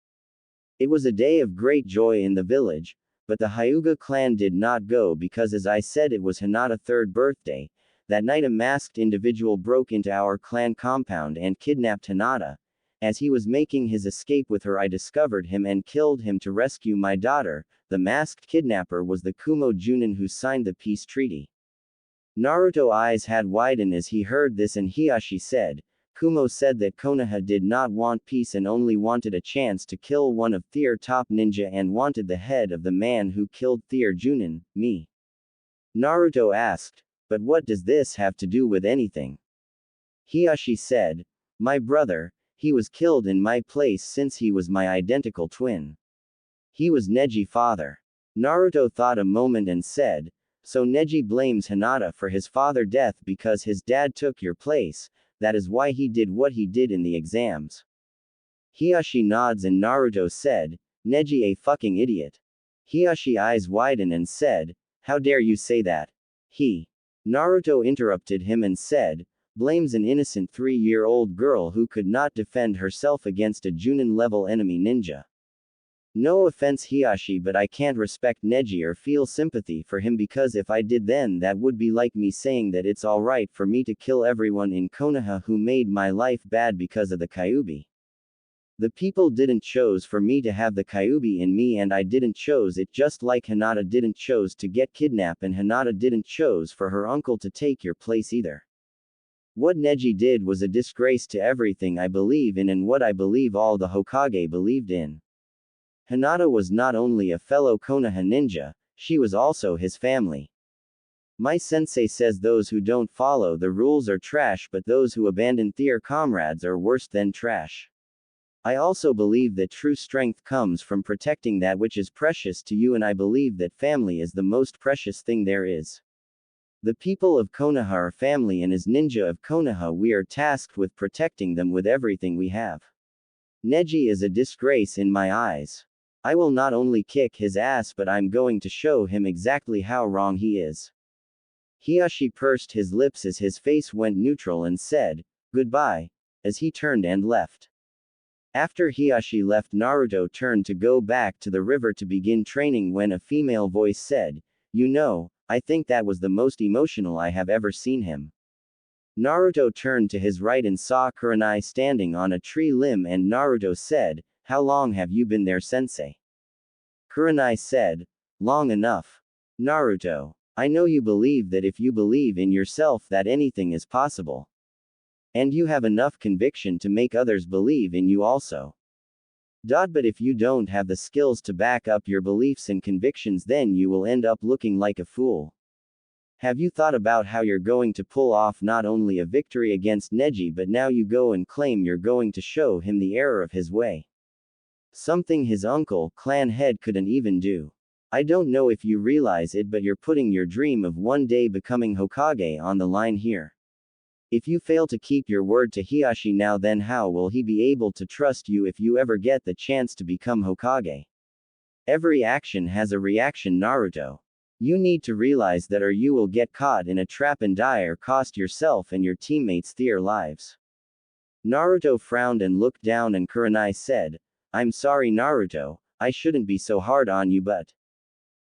A: It was a day of great joy in the village, but the Hyuga clan did not go because, as I said, it was Hinata's 3rd birthday. That night a masked individual broke into our clan compound and kidnapped Hinata. As he was making his escape with her, I discovered him and killed him to rescue my daughter. The masked kidnapper was the Kumo Junin who signed the peace treaty. Naruto's eyes had widened as he heard this, and Hiashi said, Kumo said that Konoha did not want peace and only wanted a chance to kill one of their top ninja and wanted the head of the man who killed their Junin, me. Naruto asked, but what does this have to do with anything? Hiashi said, my brother, he was killed in my place since he was my identical twin. He was Neji's father. Naruto thought a moment and said, so Neji blames Hinata for his father's death because his dad took your place, that is why he did what he did in the exams. Hiashi nods and Naruto said, Neji a fucking idiot. Hiashi eyes widen and said, how dare you say that? Naruto interrupted him and said, blames an innocent 3-year-old girl who could not defend herself against a Junin-level enemy ninja. No offense Hiashi, but I can't respect Neji or feel sympathy for him because if I did then that would be like me saying that it's alright for me to kill everyone in Konoha who made my life bad because of the Kyuubi. The people didn't choose for me to have the Kyuubi in me and I didn't choose it, just like Hinata didn't choose to get kidnapped and Hinata didn't choose for her uncle to take your place either. What Neji did was a disgrace to everything I believe in and what I believe all the Hokage believed in. Hinata was not only a fellow Konoha ninja, she was also his family. My sensei says those who don't follow the rules are trash, but those who abandon their comrades are worse than trash. I also believe that true strength comes from protecting that which is precious to you, and I believe that family is the most precious thing there is. The people of Konoha are family, and as ninja of Konoha we are tasked with protecting them with everything we have. Neji is a disgrace in my eyes. I will not only kick his ass, but I'm going to show him exactly how wrong he is. Hiashi pursed his lips as his face went neutral and said, goodbye, as he turned and left. After Hiashi left, Naruto turned to go back to the river to begin training when a female voice said, you know, I think that was the most emotional I have ever seen him. Naruto turned to his right and saw Kurenai standing on a tree limb, and Naruto said, how long have you been there, sensei? Kurenai said, long enough. Naruto, I know you believe that if you believe in yourself that anything is possible. And you have enough conviction to make others believe in you also. But if you don't have the skills to back up your beliefs and convictions, then you will end up looking like a fool. Have you thought about how you're going to pull off not only a victory against Neji, but now you go and claim you're going to show him the error of his way? Something his uncle, clan head, couldn't even do. I don't know if you realize it, but you're putting your dream of one day becoming Hokage on the line here. If you fail to keep your word to Hiashi now, then how will he be able to trust you if you ever get the chance to become Hokage? Every action has a reaction, Naruto. You need to realize that, or you will get caught in a trap and die or cost yourself and your teammates their lives. Naruto frowned and looked down, and Kurenai said, I'm sorry Naruto, I shouldn't be so hard on you, but.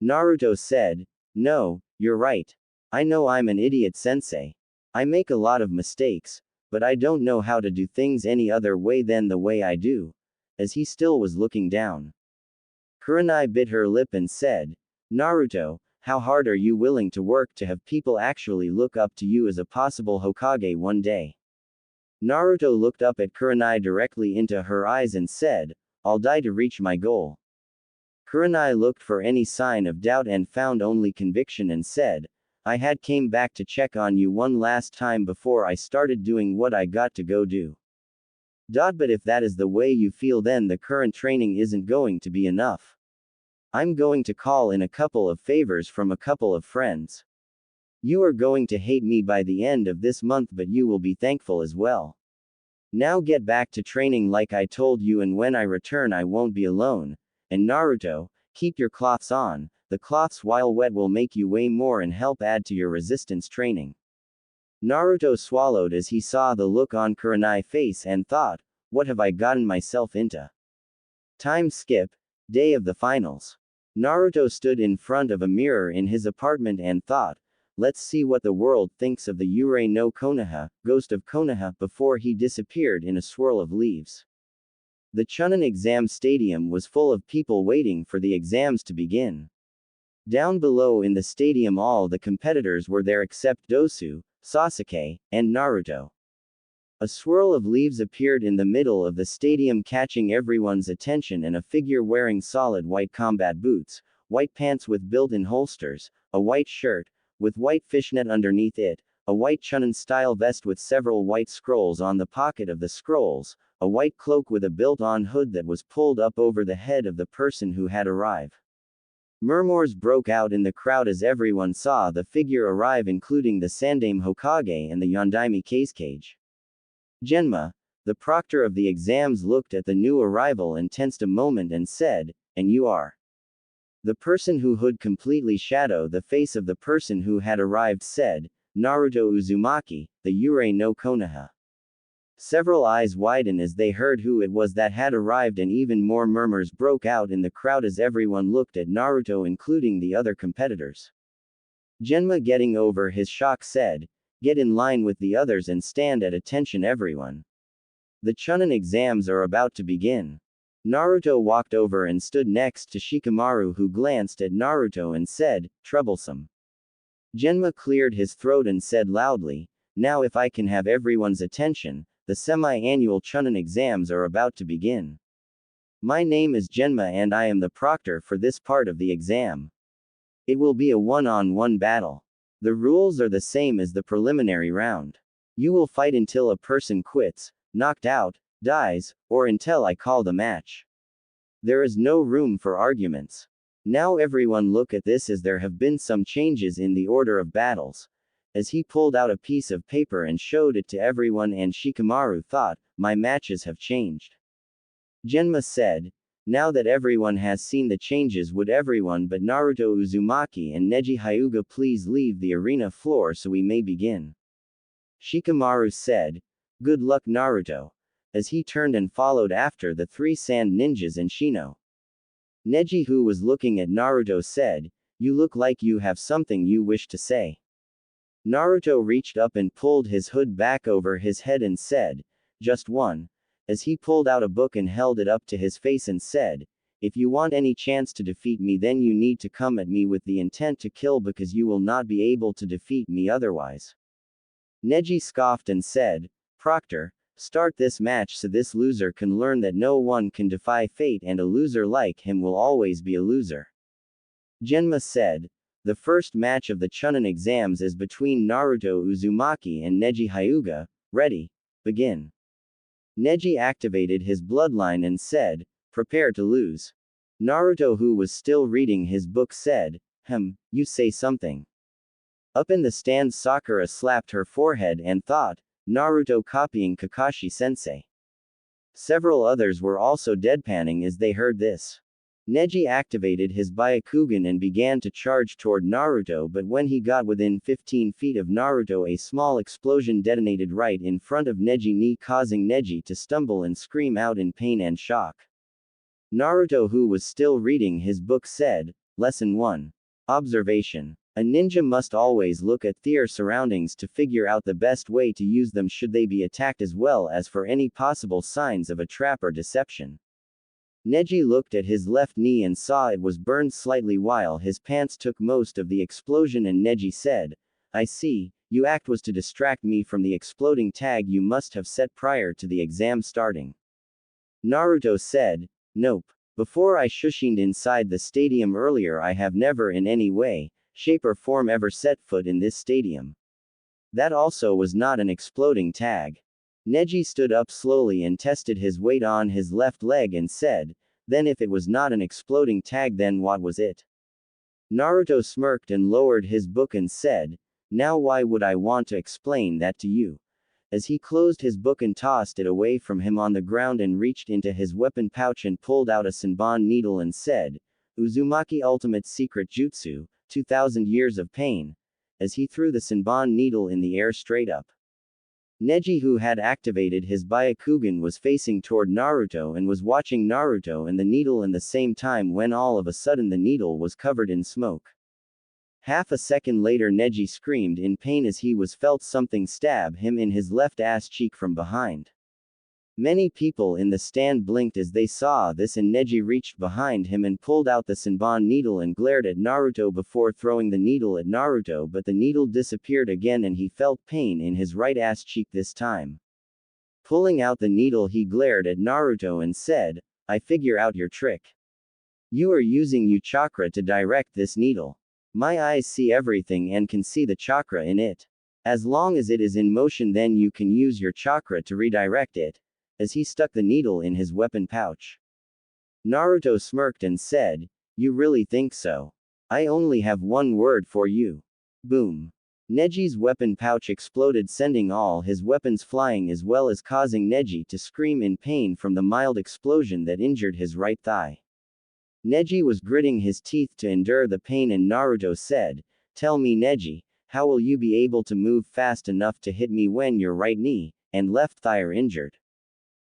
A: Naruto said, no, you're right. I know I'm an idiot, sensei. I make a lot of mistakes, but I don't know how to do things any other way than the way I do, as he still was looking down. Kurenai bit her lip and said, Naruto, how hard are you willing to work to have people actually look up to you as a possible Hokage one day? Naruto looked up at Kurenai directly into her eyes and said, I'll die to reach my goal. Kurenai looked for any sign of doubt and found only conviction and said, I had came back to check on you one last time before I started doing what I got to go do. But if that is the way you feel, then the current training isn't going to be enough. I'm going to call in a couple of favors from a couple of friends. You are going to hate me by the end of this month, but you will be thankful as well. Now get back to training like I told you, and when I return I won't be alone. And Naruto, keep your cloths on. The cloths while wet will make you weigh more and help add to your resistance training. Naruto swallowed as he saw the look on Kurenai's face and thought, what have I gotten myself into? Time skip, day of the finals. Naruto stood in front of a mirror in his apartment and thought, let's see what the world thinks of the Yurei no Konoha, ghost of Konoha, before he disappeared in a swirl of leaves. The Chunin exam stadium was full of people waiting for the exams to begin. Down below in the stadium all the competitors were there except Dosu, Sasuke, and Naruto. A swirl of leaves appeared in the middle of the stadium catching everyone's attention and a figure wearing solid white combat boots, white pants with built-in holsters, a white shirt, with white fishnet underneath it, a white chunin-style vest with several white scrolls on the pocket of the scrolls, a white cloak with a built-on hood that was pulled up over the head of the person who had arrived. Murmurs broke out in the crowd as everyone saw the figure arrive, including the Sandaime Hokage and the Yondaime Kazekage. Genma, the proctor of the exams, looked at the new arrival and tensed a moment and said, "And you are?" The person who would completely shadow the face of the person who had arrived said, "Naruto Uzumaki, the Yurei no Konoha." Several eyes widened as they heard who it was that had arrived, and even more murmurs broke out in the crowd as everyone looked at Naruto, including the other competitors. Genma, getting over his shock, said, "Get in line with the others and stand at attention everyone. The chunin exams are about to begin." Naruto walked over and stood next to Shikamaru, who glanced at Naruto and said, "Troublesome." Genma cleared his throat and said loudly, "Now if I can have everyone's attention, the semi-annual chunin exams are about to begin. My name is Genma and I am the proctor for this part of the exam. It will be a one-on-one battle. The rules are the same as the preliminary round. You will fight until a person quits, knocked out, dies, or until I call the match. There is no room for arguments. Now everyone look at this, as there have been some changes in the order of battles." As he pulled out a piece of paper and showed it to everyone, and Shikamaru thought, "My matches have changed." Genma said, "Now that everyone has seen the changes, would everyone but Naruto Uzumaki and Neji Hyuga please leave the arena floor so we may begin?" Shikamaru said, "Good luck, Naruto," as he turned and followed after the three sand ninjas and Shino. Neji, who was looking at Naruto, said, "You look like you have something you wish to say." Naruto reached up and pulled his hood back over his head and said, "Just one," as he pulled out a book and held it up to his face and said, "If you want any chance to defeat me, then you need to come at me with the intent to kill, because you will not be able to defeat me otherwise." Neji scoffed and said, "Proctor, start this match so this loser can learn that no one can defy fate, and a loser like him will always be a loser." Genma said, "The first match of the chunin exams is between Naruto Uzumaki and Neji Hyuga. Ready? Begin." Neji activated his bloodline and said, "Prepare to lose." Naruto, who was still reading his book, said, "You say something." Up in the stands, Sakura slapped her forehead and thought, "Naruto copying Kakashi sensei." Several others were also deadpanning as they heard this. Neji activated his Byakugan and began to charge toward Naruto, but when he got within 15 feet of Naruto, a small explosion detonated right in front of Neji, causing Neji to stumble and scream out in pain and shock. Naruto, who was still reading his book, said, "Lesson 1. Observation. A ninja must always look at their surroundings to figure out the best way to use them should they be attacked, as well as for any possible signs of a trap or deception." Neji looked at his left knee and saw it was burned slightly while his pants took most of the explosion, and Neji said, "I see, your act was to distract me from the exploding tag you must have set prior to the exam starting." Naruto said, "Nope. Before I shushined inside the stadium earlier, I have never in any way, shape or form ever set foot in this stadium. That also was not an exploding tag." Neji stood up slowly and tested his weight on his left leg and said, "Then if it was not an exploding tag, then what was it?" Naruto smirked and lowered his book and said, "Now why would I want to explain that to you?" As he closed his book and tossed it away from him on the ground and reached into his weapon pouch and pulled out a Senbon needle and said, "Uzumaki Ultimate Secret Jutsu, 2000 Years of Pain," as he threw the Senbon needle in the air straight up. Neji, who had activated his Byakugan, was facing toward Naruto and was watching Naruto and the needle in the same time when all of a sudden the needle was covered in smoke. Half a second later, Neji screamed in pain as he was felt something stab him in his left ass cheek from behind. Many people in the stand blinked as they saw this, and Neji reached behind him and pulled out the Senbon needle and glared at Naruto before throwing the needle at Naruto, but the needle disappeared again and he felt pain in his right ass cheek this time. Pulling out the needle, he glared at Naruto and said, "I figure out your trick. You are using your chakra to direct this needle. My eyes see everything and can see the chakra in it. As long as it is in motion, then you can use your chakra to redirect it," as he stuck the needle in his weapon pouch. Naruto smirked and said, "You really think so? I only have one word for you." Boom. Neji's weapon pouch exploded, sending all his weapons flying as well as causing Neji to scream in pain from the mild explosion that injured his right thigh. Neji was gritting his teeth to endure the pain, and Naruto said, "Tell me, Neji, how will you be able to move fast enough to hit me when your right knee and left thigh are injured?"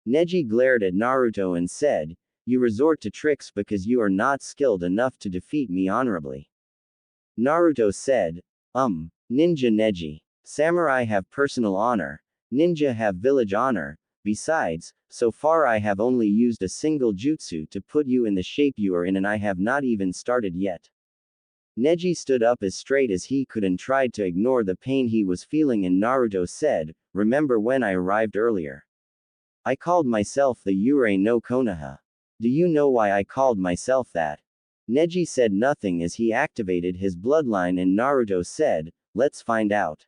A: Neji glared at Naruto and said, "You resort to tricks because you are not skilled enough to defeat me honorably." Naruto said, Ninja Neji. Samurai have personal honor. Ninja have village honor. Besides, so far I have only used a single jutsu to put you in the shape you are in, and I have not even started yet." Neji stood up as straight as he could and tried to ignore the pain he was feeling, and Naruto said, "Remember when I arrived earlier? I called myself the Yurei no Konoha. Do you know why I called myself that?" Neji said nothing as he activated his bloodline, and Naruto said, "Let's find out."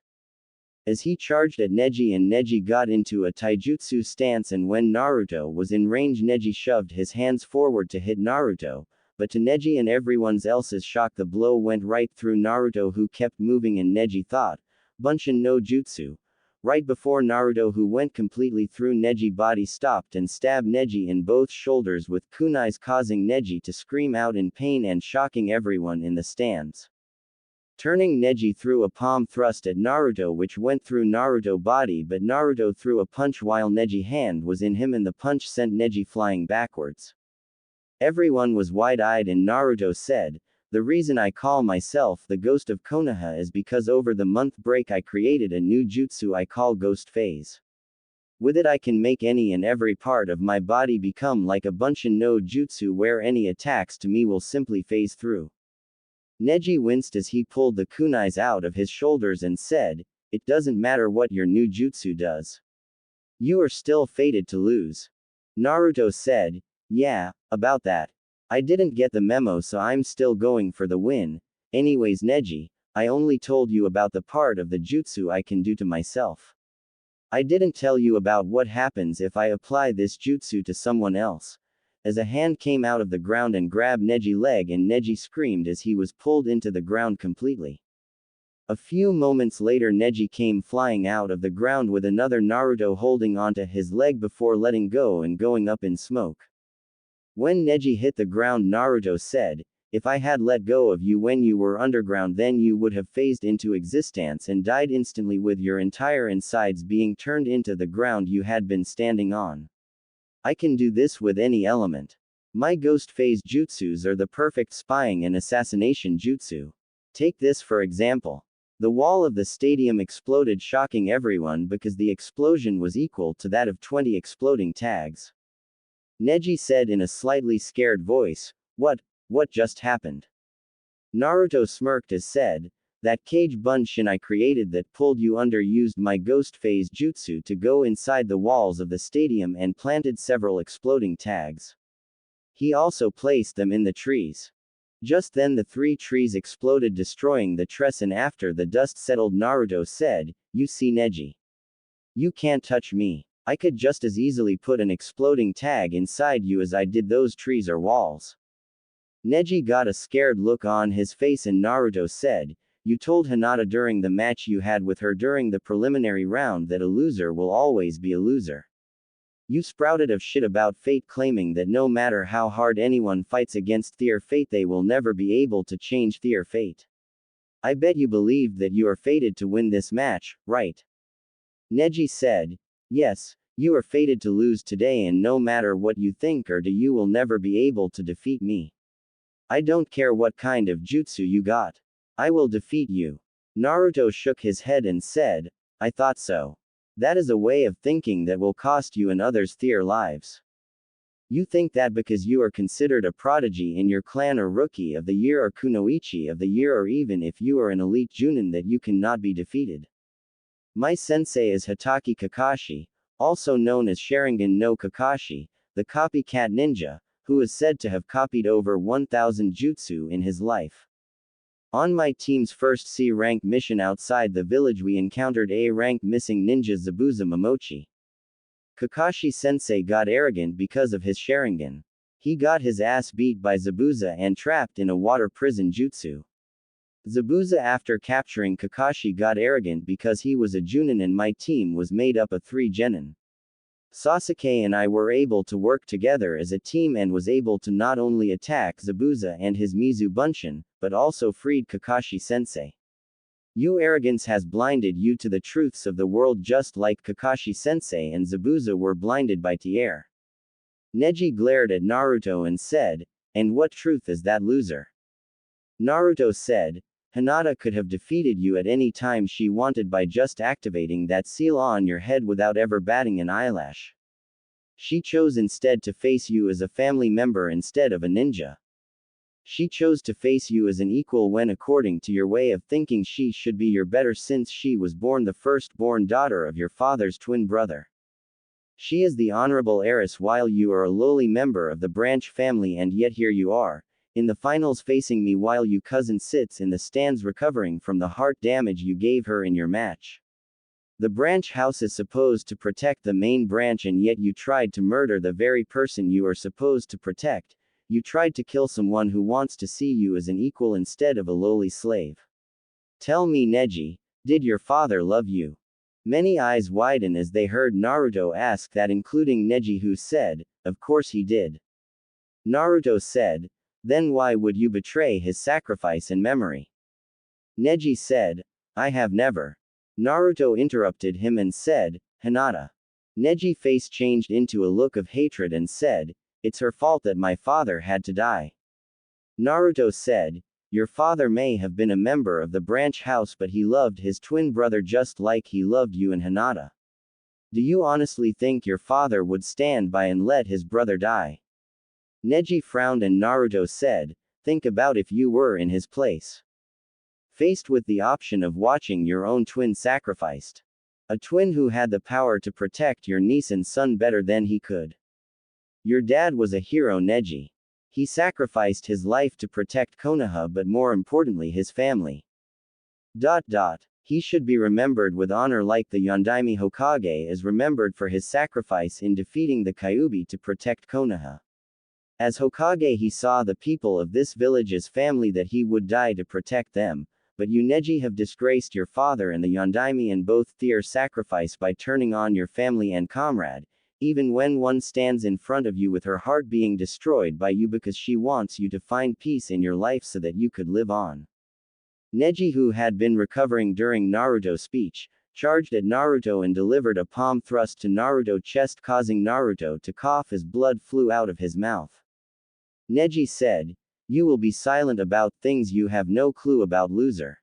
A: As he charged at Neji, and Neji got into a taijutsu stance, and when Naruto was in range, Neji shoved his hands forward to hit Naruto, but to Neji and everyone else's shock, the blow went right through Naruto, who kept moving, and Neji thought, "Bunshin no jutsu." Right before Naruto, who went completely through Neji body, stopped and stabbed Neji in both shoulders with kunais, causing Neji to scream out in pain and shocking everyone in the stands. Turning, Neji threw a palm thrust at Naruto, which went through Naruto body, but Naruto threw a punch while Neji hand was in him, and the punch sent Neji flying backwards. Everyone was wide-eyed, and Naruto said, "The reason I call myself the Ghost of Konoha is because over the month break I created a new jutsu I call Ghost Phase. With it I can make any and every part of my body become like a Bunshin no jutsu, where any attacks to me will simply phase through." Neji winced as he pulled the kunais out of his shoulders and said, "It doesn't matter what your new jutsu does. You are still fated to lose." Naruto said, "Yeah, about that. I didn't get the memo, so I'm still going for the win. Anyways, Neji, I only told you about the part of the jutsu I can do to myself. I didn't tell you about what happens if I apply this jutsu to someone else." As a hand came out of the ground and grabbed Neji's leg, and Neji screamed as he was pulled into the ground completely. A few moments later, Neji came flying out of the ground with another Naruto holding onto his leg before letting go and going up in smoke. When Neji hit the ground, Naruto said, "If I had let go of you when you were underground, then you would have phased into existence and died instantly, with your entire insides being turned into the ground you had been standing on. I can do this with any element. My ghost phase jutsus are the perfect spying and assassination jutsu. Take this for example." The wall of the stadium exploded, shocking everyone because the explosion was equal to that of 20 exploding tags. Neji said in a slightly scared voice, What just happened?" Naruto smirked as said, "That cage Bunshin I created that pulled you under used my ghost phase jutsu to go inside the walls of the stadium and planted several exploding tags. He also placed them in the trees. Just then the 3 trees exploded, destroying the tress, and after the dust settled, Naruto said, You see, Neji. You can't touch me. I could just as easily put an exploding tag inside you as I did those trees or walls." Neji got a scared look on his face, and Naruto said, "You told Hinata during the match you had with her during the preliminary round that a loser will always be a loser. You sprouted of shit about fate, claiming that no matter how hard anyone fights against their fate, they will never be able to change their fate. I bet you believed that you are fated to win this match, right?" Neji said, "Yes, you are fated to lose today, and no matter what you think or do, you will never be able to defeat me. I don't care what kind of jutsu you got. I will defeat you." Naruto shook his head and said, "I thought so. That is a way of thinking that will cost you and others their lives. You think that because you are considered a prodigy in your clan or rookie of the year or kunoichi of the year or even if you are an elite junin that you cannot be defeated. My sensei is Hatake Kakashi, also known as Sharingan no Kakashi, the copycat ninja, who is said to have copied over 1,000 jutsu in his life. On my team's first C-rank mission outside the village we encountered A-rank missing ninja Zabuza Momochi. Kakashi-sensei got arrogant because of his Sharingan. He got his ass beat by Zabuza and trapped in a water prison jutsu. Zabuza after capturing Kakashi got arrogant because he was a Junin and my team was made up of 3 genin. Sasuke and I were able to work together as a team and was able to not only attack Zabuza and his Mizu Bunshin, but also freed Kakashi-sensei. Your arrogance has blinded you to the truths of the world just like Kakashi-sensei and Zabuza were blinded by Tier. Neji glared at Naruto and said, "And what truth is that, loser?" Naruto said, "Hinata could have defeated you at any time she wanted by just activating that seal on your head without ever batting an eyelash. She chose instead to face you as a family member instead of a ninja. She chose to face you as an equal when according to your way of thinking she should be your better since she was born the firstborn daughter of your father's twin brother. She is the honorable heiress while you are a lowly member of the branch family and yet here you are, in the finals facing me while your cousin sits in the stands recovering from the heart damage you gave her in your match. The branch house is supposed to protect the main branch and yet you tried to murder the very person you are supposed to protect. You tried to kill someone who wants to see you as an equal instead of a lowly slave. Tell me, Neji, did your father love you?" Many eyes widen as they heard Naruto ask that, including Neji, who said, "Of course he did." Naruto said, "Then why would you betray his sacrifice and memory?" Neji said, "I have never." Naruto interrupted him and said, "Hinata." Neji's face changed into a look of hatred and said, "It's her fault that my father had to die." Naruto said, "Your father may have been a member of the branch house but he loved his twin brother just like he loved you and Hinata. Do you honestly think your father would stand by and let his brother die?" Neji frowned and Naruto said, "Think about if you were in his place. Faced with the option of watching your own twin sacrificed. A twin who had the power to protect your niece and son better than he could. Your dad was a hero, Neji. He sacrificed his life to protect Konoha but more importantly his family. He should be remembered with honor like the Yondaime Hokage is remembered for his sacrifice in defeating the Kyuubi to protect Konoha. As Hokage he saw the people of this village as family that he would die to protect them, but you Neji have disgraced your father and the Yondaime and both their sacrifice by turning on your family and comrade, even when one stands in front of you with her heart being destroyed by you because she wants you to find peace in your life so that you could live on." Neji, who had been recovering during Naruto's speech, charged at Naruto and delivered a palm thrust to Naruto's chest causing Naruto to cough as blood flew out of his mouth. Neji said, "You will be silent about things you have no clue about, loser.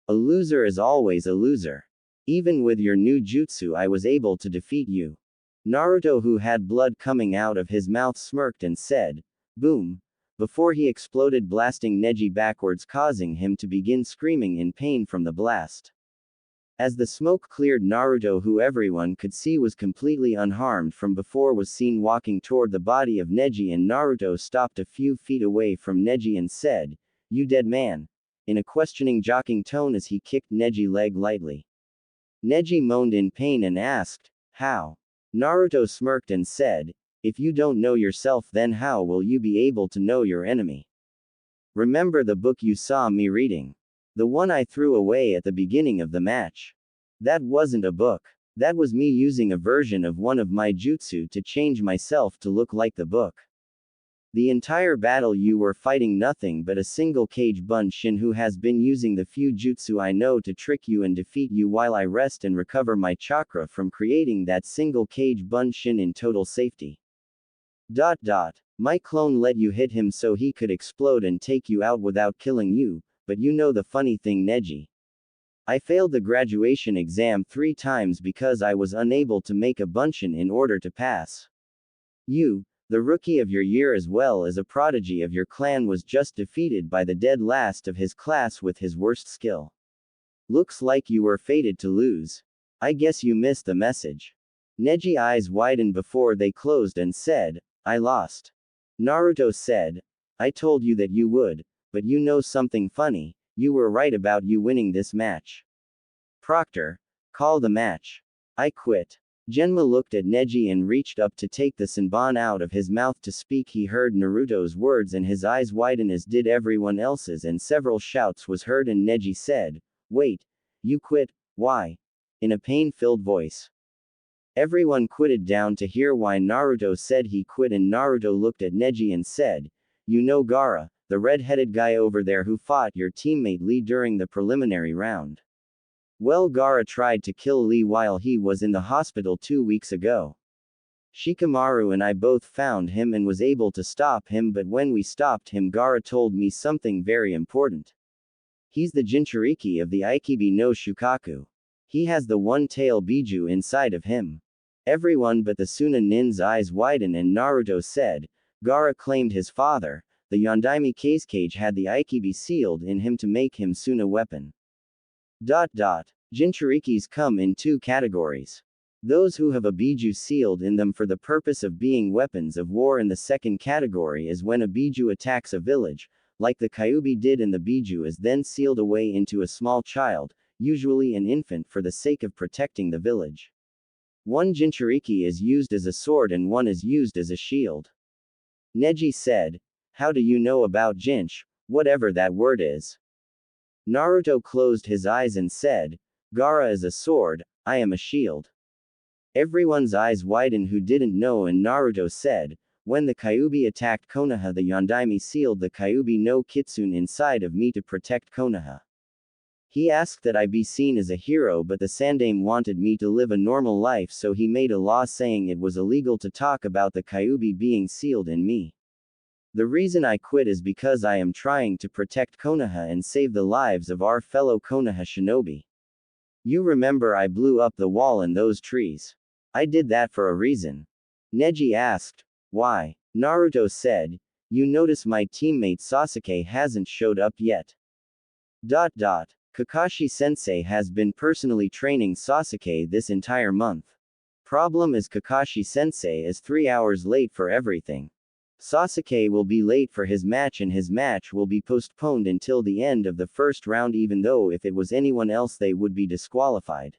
A: A loser is always a loser. Even with your new jutsu I was able to defeat you." Naruto, who had blood coming out of his mouth, smirked and said, "Boom," before he exploded blasting Neji backwards causing him to begin screaming in pain from the blast. As the smoke cleared, Naruto, who everyone could see was completely unharmed from before, was seen walking toward the body of Neji and Naruto stopped a few feet away from Neji and said, "You dead man?" in a questioning joking tone as he kicked Neji's leg lightly. Neji moaned in pain and asked, "How?" Naruto smirked and said, "If you don't know yourself then how will you be able to know your enemy? Remember the book you saw me reading? The one I threw away at the beginning of the match? That wasn't a book. That was me using a version of one of my jutsu to change myself to look like the book. The entire battle you were fighting nothing but a single Kage Bunshin who has been using the few jutsu I know to trick you and defeat you while I rest and recover my chakra from creating that single Kage Bunshin in total safety. My clone let you hit him so he could explode and take you out without killing you, but you know the funny thing, Neji. I failed the graduation exam 3 times because I was unable to make a bunshin in order to pass. You, the rookie of your year as well as a prodigy of your clan, was just defeated by the dead last of his class with his worst skill. Looks like you were fated to lose. I guess you missed the message. Neji's eyes widened before they closed and said, I lost. Naruto said, I told you that you would, but you know something funny, you were right about you winning this match. Proctor, call the match. I quit. Genma looked at Neji and reached up to take the senbon out of his mouth to speak. He heard Naruto's words and his eyes widen as did everyone else's, and several shouts was heard and Neji said, Wait, you quit, why? In a pain-filled voice. Everyone quitted down to hear why Naruto said he quit, and Naruto looked at Neji and said, You know Gaara, the red-headed guy over there who fought your teammate Lee during the preliminary round. Well, Gaara tried to kill Lee while he was in the hospital 2 weeks ago. Shikamaru and I both found him and was able to stop him, but when we stopped him Gaara told me something very important. He's the Jinchuriki of the Aikibi no Shukaku. He has the one-tail Biju inside of him. Everyone but the Suna Nin's eyes widened and Naruto said, Gaara claimed his father, the Yondaime Kazekage, had the Aikibi sealed in him to make him Suna weapon. Jinchurikis come in 2 categories. Those who have a Biju sealed in them for the purpose of being weapons of war, and the second category is when a Biju attacks a village, like the Kyuubi did, and the Biju is then sealed away into a small child, usually an infant, for the sake of protecting the village. One Jinchuriki is used as a sword and one is used as a shield. Neji said, How do you know about Jinch, whatever that word is? Naruto closed his eyes and said, Gaara is a sword, I am a shield. Everyone's eyes widened who didn't know, and Naruto said, When the Kyuubi attacked Konoha, the Yondaime sealed the Kyuubi no Kitsune inside of me to protect Konoha. He asked that I be seen as a hero, but the Sandaime wanted me to live a normal life, so he made a law saying it was illegal to talk about the Kyuubi being sealed in me. The reason I quit is because I am trying to protect Konoha and save the lives of our fellow Konoha shinobi. You remember I blew up the wall and those trees. I did that for a reason. Neji asked, Why? Naruto said, You notice my teammate Sasuke hasn't showed up yet. Kakashi sensei has been personally training Sasuke this entire month. Problem is Kakashi sensei is 3 hours late for everything. Sasuke will be late for his match and his match will be postponed until the end of the first round, even though if it was anyone else they would be disqualified.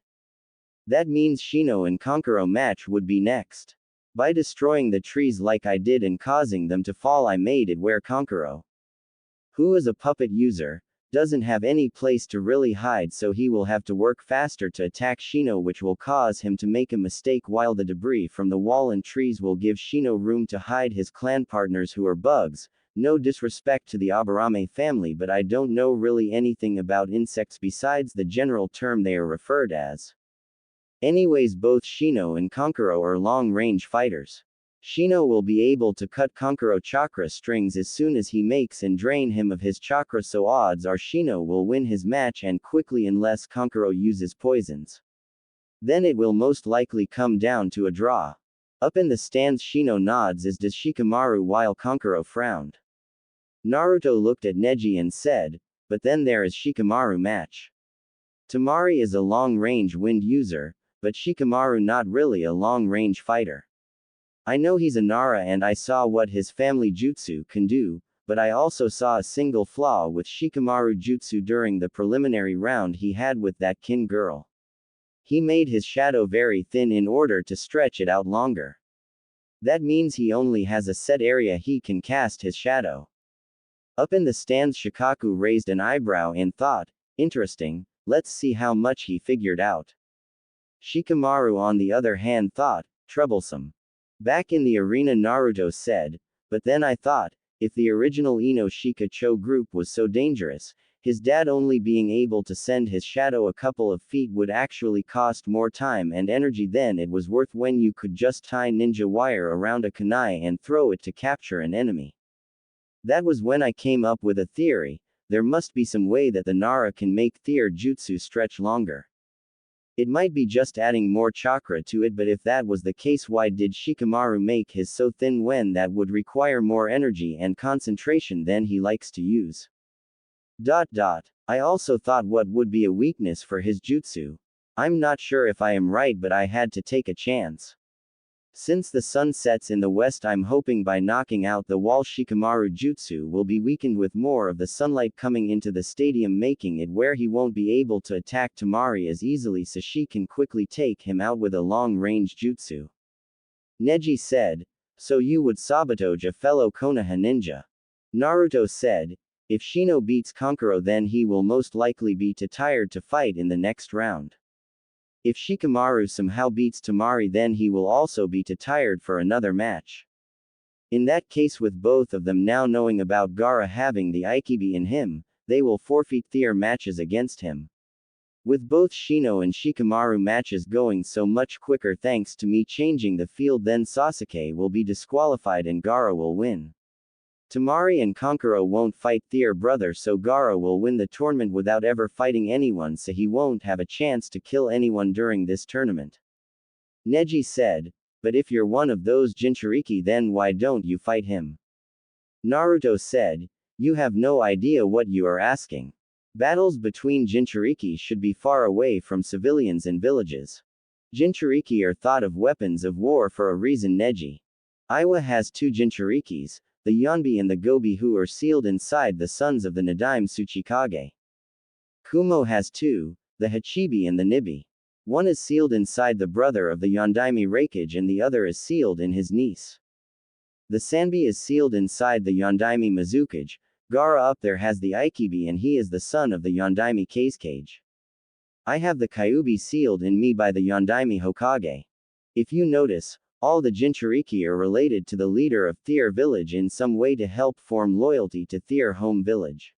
A: That means Shino and Kankuro match would be next. By destroying the trees like I did and causing them to fall, I made it where Kankuro, who is a puppet user, doesn't have any place to really hide, so he will have to work faster to attack Shino, which will cause him to make a mistake, while the debris from the wall and trees will give Shino room to hide his clan partners who are bugs. No disrespect to the Aburame family, but I don't know really anything about insects besides the general term they are referred as. Anyways, both Shino and Kankuro are long-range fighters. Shino will be able to cut Kankuro chakra strings as soon as he makes and drain him of his chakra, so odds are Shino will win his match and quickly unless Kankuro uses poisons. Then it will most likely come down to a draw. Up in the stands Shino nods as does Shikamaru while Kankuro frowned. Naruto looked at Neji and said, But then there is Shikamaru match. Tamari is a long-range wind user, but Shikamaru not really a long-range fighter. I know he's a Nara and I saw what his family jutsu can do, but I also saw a single flaw with Shikamaru jutsu during the preliminary round he had with that kin girl. He made his shadow very thin in order to stretch it out longer. That means he only has a set area he can cast his shadow. Up in the stands Shikaku raised an eyebrow and thought, Interesting, let's see how much he figured out. Shikamaru on the other hand thought, Troublesome. Back in the arena Naruto said, But then I thought, if the original Ino Shika-cho group was so dangerous, his dad only being able to send his shadow a couple of feet would actually cost more time and energy than it was worth when you could just tie ninja wire around a kunai and throw it to capture an enemy. That was when I came up with a theory, there must be some way that the Nara can make their jutsu stretch longer. It might be just adding more chakra to it, but if that was the case, why did Shikamaru make his so thin when that would require more energy and concentration than he likes to use? I also thought what would be a weakness for his jutsu. I'm not sure if I am right, but I had to take a chance. Since the sun sets in the west, I'm hoping by knocking out the wall Shikamaru jutsu will be weakened with more of the sunlight coming into the stadium, making it where he won't be able to attack Temari as easily, so she can quickly take him out with a long-range jutsu. Neji said, so you would sabotage a fellow Konoha ninja. Naruto said, if Shino beats Kankuro, then he will most likely be too tired to fight in the next round. If Shikamaru somehow beats Temari, then he will also be too tired for another match. In that case, with both of them now knowing about Gaara having the Aikibi in him, they will forfeit their matches against him. With both Shino and Shikamaru matches going so much quicker thanks to me changing the field, then Sasuke will be disqualified and Gaara will win. Temari and Kankuro won't fight their brother, so Gaara will win the tournament without ever fighting anyone, so he won't have a chance to kill anyone during this tournament. Neji said, but if you're one of those Jinchuriki, then why don't you fight him? Naruto said, you have no idea what you are asking. Battles between Jinchuriki should be far away from civilians and villages. Jinchuriki are thought of weapons of war for a reason. Neji. Iwa has two Jinchurikis, the Yonbi and the Gobi, who are sealed inside the sons of the Nadaime Tsuchikage. Kumo has two, the Hachibi and the Nibi. One is sealed inside the brother of the Yondaime Raikage and the other is sealed in his niece. The Sanbi is sealed inside the Yondaime Mizukage. Gaara up there has the Aikibi and he is the son of the Yondaime Kazekage. I have the Kyuubi sealed in me by the Yondaime Hokage. If you notice, all the Jinchuriki are related to the leader of their village in some way to help form loyalty to their home village.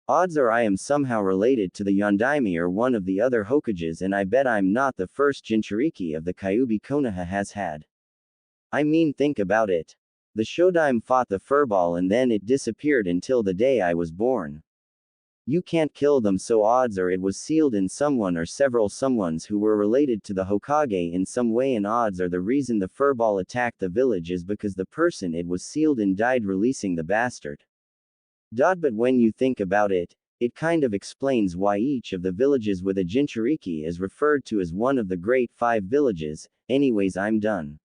A: Odds are I am somehow related to the Yondaime or one of the other Hokages, and I bet I'm not the first Jinchuriki of the Kyuubi Konoha has had. I mean, think about it. The Shodaime fought the furball and then it disappeared until the day I was born. You can't kill them, so odds are it was sealed in someone or several someones who were related to the Hokage in some way, and odds are the reason the furball attacked the village is because the person it was sealed in died, releasing the bastard. But when you think about it, it kind of explains why each of the villages with a Jinchuriki is referred to as one of the Great Five Villages. Anyways, I'm done.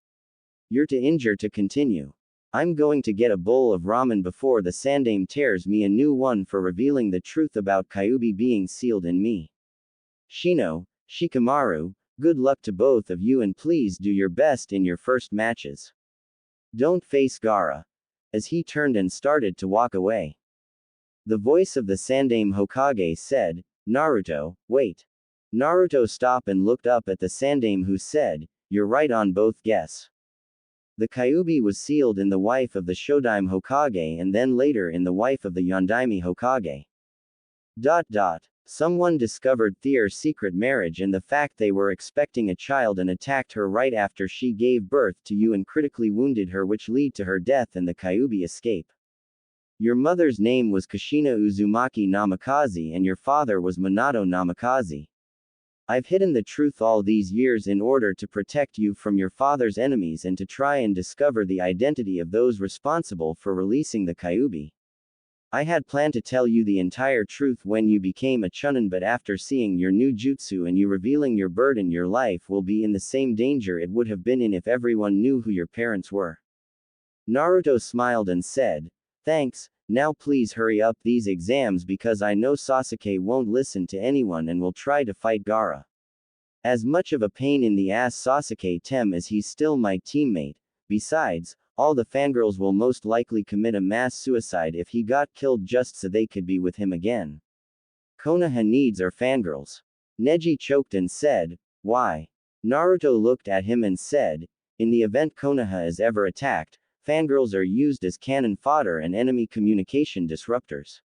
A: You're too injured to continue. I'm going to get a bowl of ramen before the Sandaime tears me a new one for revealing the truth about Kyuubi being sealed in me. Shino, Shikamaru, good luck to both of you and please do your best in your first matches. Don't face Gaara. As he turned and started to walk away. The voice of the Sandaime Hokage said, Naruto, wait. Naruto stopped and looked up at the Sandaime, who said, you're right on both guess. The Kyuubi was sealed in the wife of the Shodaime Hokage and then later in the wife of the Yondaime Hokage. Someone discovered their secret marriage and the fact they were expecting a child and attacked her right after she gave birth to you and critically wounded her, which led to her death and the Kyuubi escape. Your mother's name was Kushina Uzumaki Namikaze and your father was Minato Namikaze. I've hidden the truth all these years in order to protect you from your father's enemies and to try and discover the identity of those responsible for releasing the Kyuubi. I had planned to tell you the entire truth when you became a chunin, but after seeing your new jutsu and you revealing your burden, your life will be in the same danger it would have been in if everyone knew who your parents were. Naruto smiled and said, thanks, now please hurry up these exams because I know Sasuke won't listen to anyone and will try to fight Gaara. As much of a pain in the ass Sasuke tem as he's still my teammate. Besides, all the fangirls will most likely commit a mass suicide if he got killed just so they could be with him again. Konoha needs our fangirls. Neji choked and said, why? Naruto looked at him and said, in the event Konoha is ever attacked, fangirls are used as cannon fodder and enemy communication disruptors.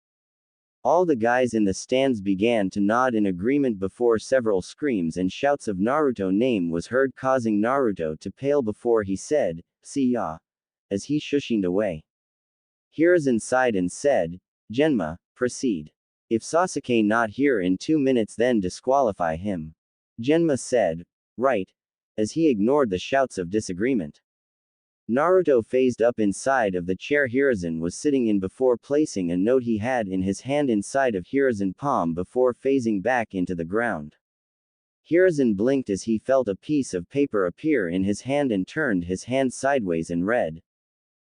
A: All the guys in the stands began to nod in agreement before several screams and shouts of Naruto name was heard, causing Naruto to pale before he said, see ya, as he shushined away. Hiruzen sighed and said, Genma, Proceed. If Sasuke not here in 2 minutes then disqualify him. Genma said. Right. As he ignored the shouts of disagreement. Naruto phased up inside of the chair Hiruzen was sitting in before placing a note he had in his hand inside of Hiruzen's palm before phasing back into the ground. Hiruzen blinked as he felt a piece of paper appear in his hand and turned his hand sideways and read.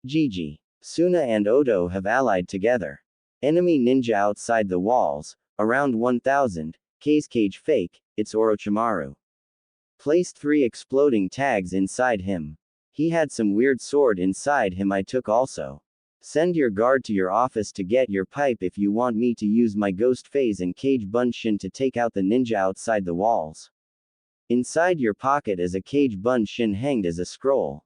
A: Gigi. Suna and Oto have allied together. Enemy ninja outside the walls, around 1000, cage fake, it's Orochimaru. Placed 3 exploding tags inside him. He had some weird sword inside him I took also. Send your guard to your office to get your pipe if you want me to use my ghost phase and cage bunshin to take out the ninja outside the walls. Inside your pocket is a cage bunshin hanged as a scroll.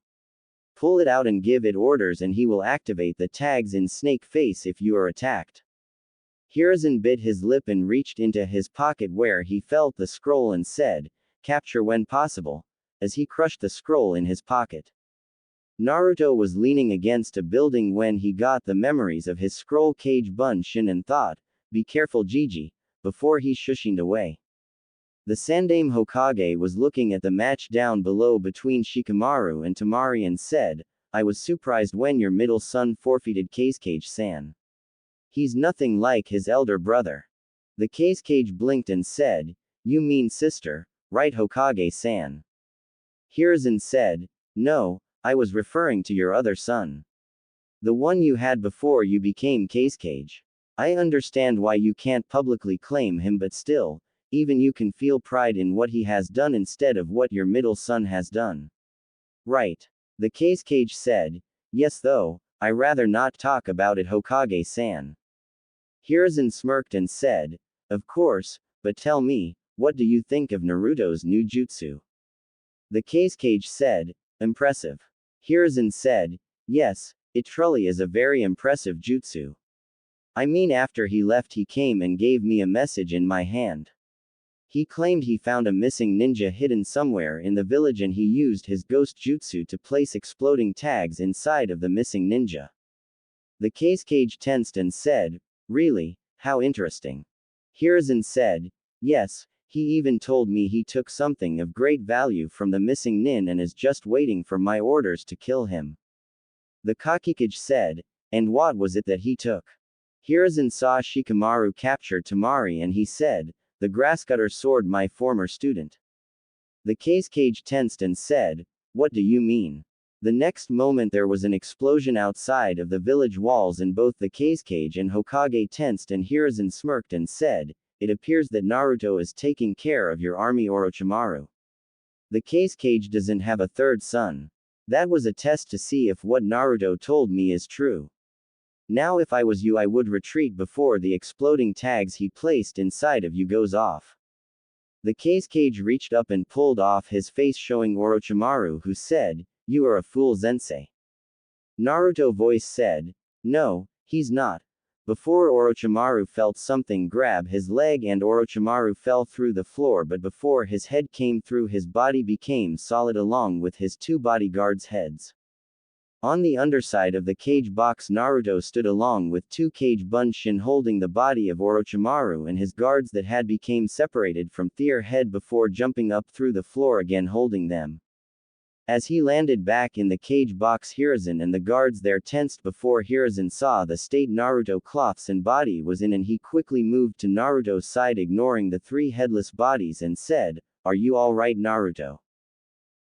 A: Pull it out and give it orders and he will activate the tags in snake face if you are attacked. Hiruzen bit his lip and reached into his pocket where he felt the scroll and said, capture when possible, as he crushed the scroll in his pocket. Naruto was leaning against a building when he got the memories of his scroll cage bunshin and thought, be careful Gigi, before he shushined away. The Sandaime Hokage was looking at the match down below between Shikamaru and Temari and said, I was surprised when your middle son forfeited Kazekage-san. He's nothing like his elder brother. The Kazekage blinked and said, you mean sister, right Hokage-san? Hiruzen said, no, I was referring to your other son. The one you had before you became Kazekage. I understand why you can't publicly claim him but still, even you can feel pride in what he has done instead of what your middle son has done. Right. The Kazekage said, yes though, I rather not talk about it Hokage-san. Hiruzen smirked and said, of course, but tell me, what do you think of Naruto's new jutsu? The Kazekage said, impressive. Hiruzen said, yes, it truly is a very impressive jutsu. I mean after he left he came and gave me a message in my hand. He claimed he found a missing ninja hidden somewhere in the village and he used his ghost jutsu to place exploding tags inside of the missing ninja. The Kazekage tensed and said, really, how interesting. Hiruzen said, yes, he even told me he took something of great value from the missing nin and is just waiting for my orders to kill him. The Kakikage said, and what was it that he took? Hiruzen saw Shikamaru capture Temari and he said, the grasscutter sword my former student. The Kazekage tensed and said, what do you mean? The next moment there was an explosion outside of the village walls and both the Kazekage and Hokage tensed and Hiruzen smirked and said, it appears that Naruto is taking care of your army Orochimaru. The Kazekage doesn't have a third son. That was a test to see if what Naruto told me is true. Now if I was you I would retreat before the exploding tags he placed inside of you goes off. The Kazekage reached up and pulled off his face showing Orochimaru who said, you are a fool Sensei. Naruto voice said, no, he's not. Before Orochimaru felt something grab his leg and Orochimaru fell through the floor but before his head came through his body became solid along with his 2 bodyguards' heads. On the underside of the cage box Naruto stood along with 2 cage bunshin holding the body of Orochimaru and his guards that had became separated from their head before jumping up through the floor again holding them. As he landed back in the cage box Hiruzen and the guards there tensed before Hiruzen saw the state Naruto cloths and body was in and he quickly moved to Naruto's side ignoring the 3 headless bodies and said, are you alright Naruto?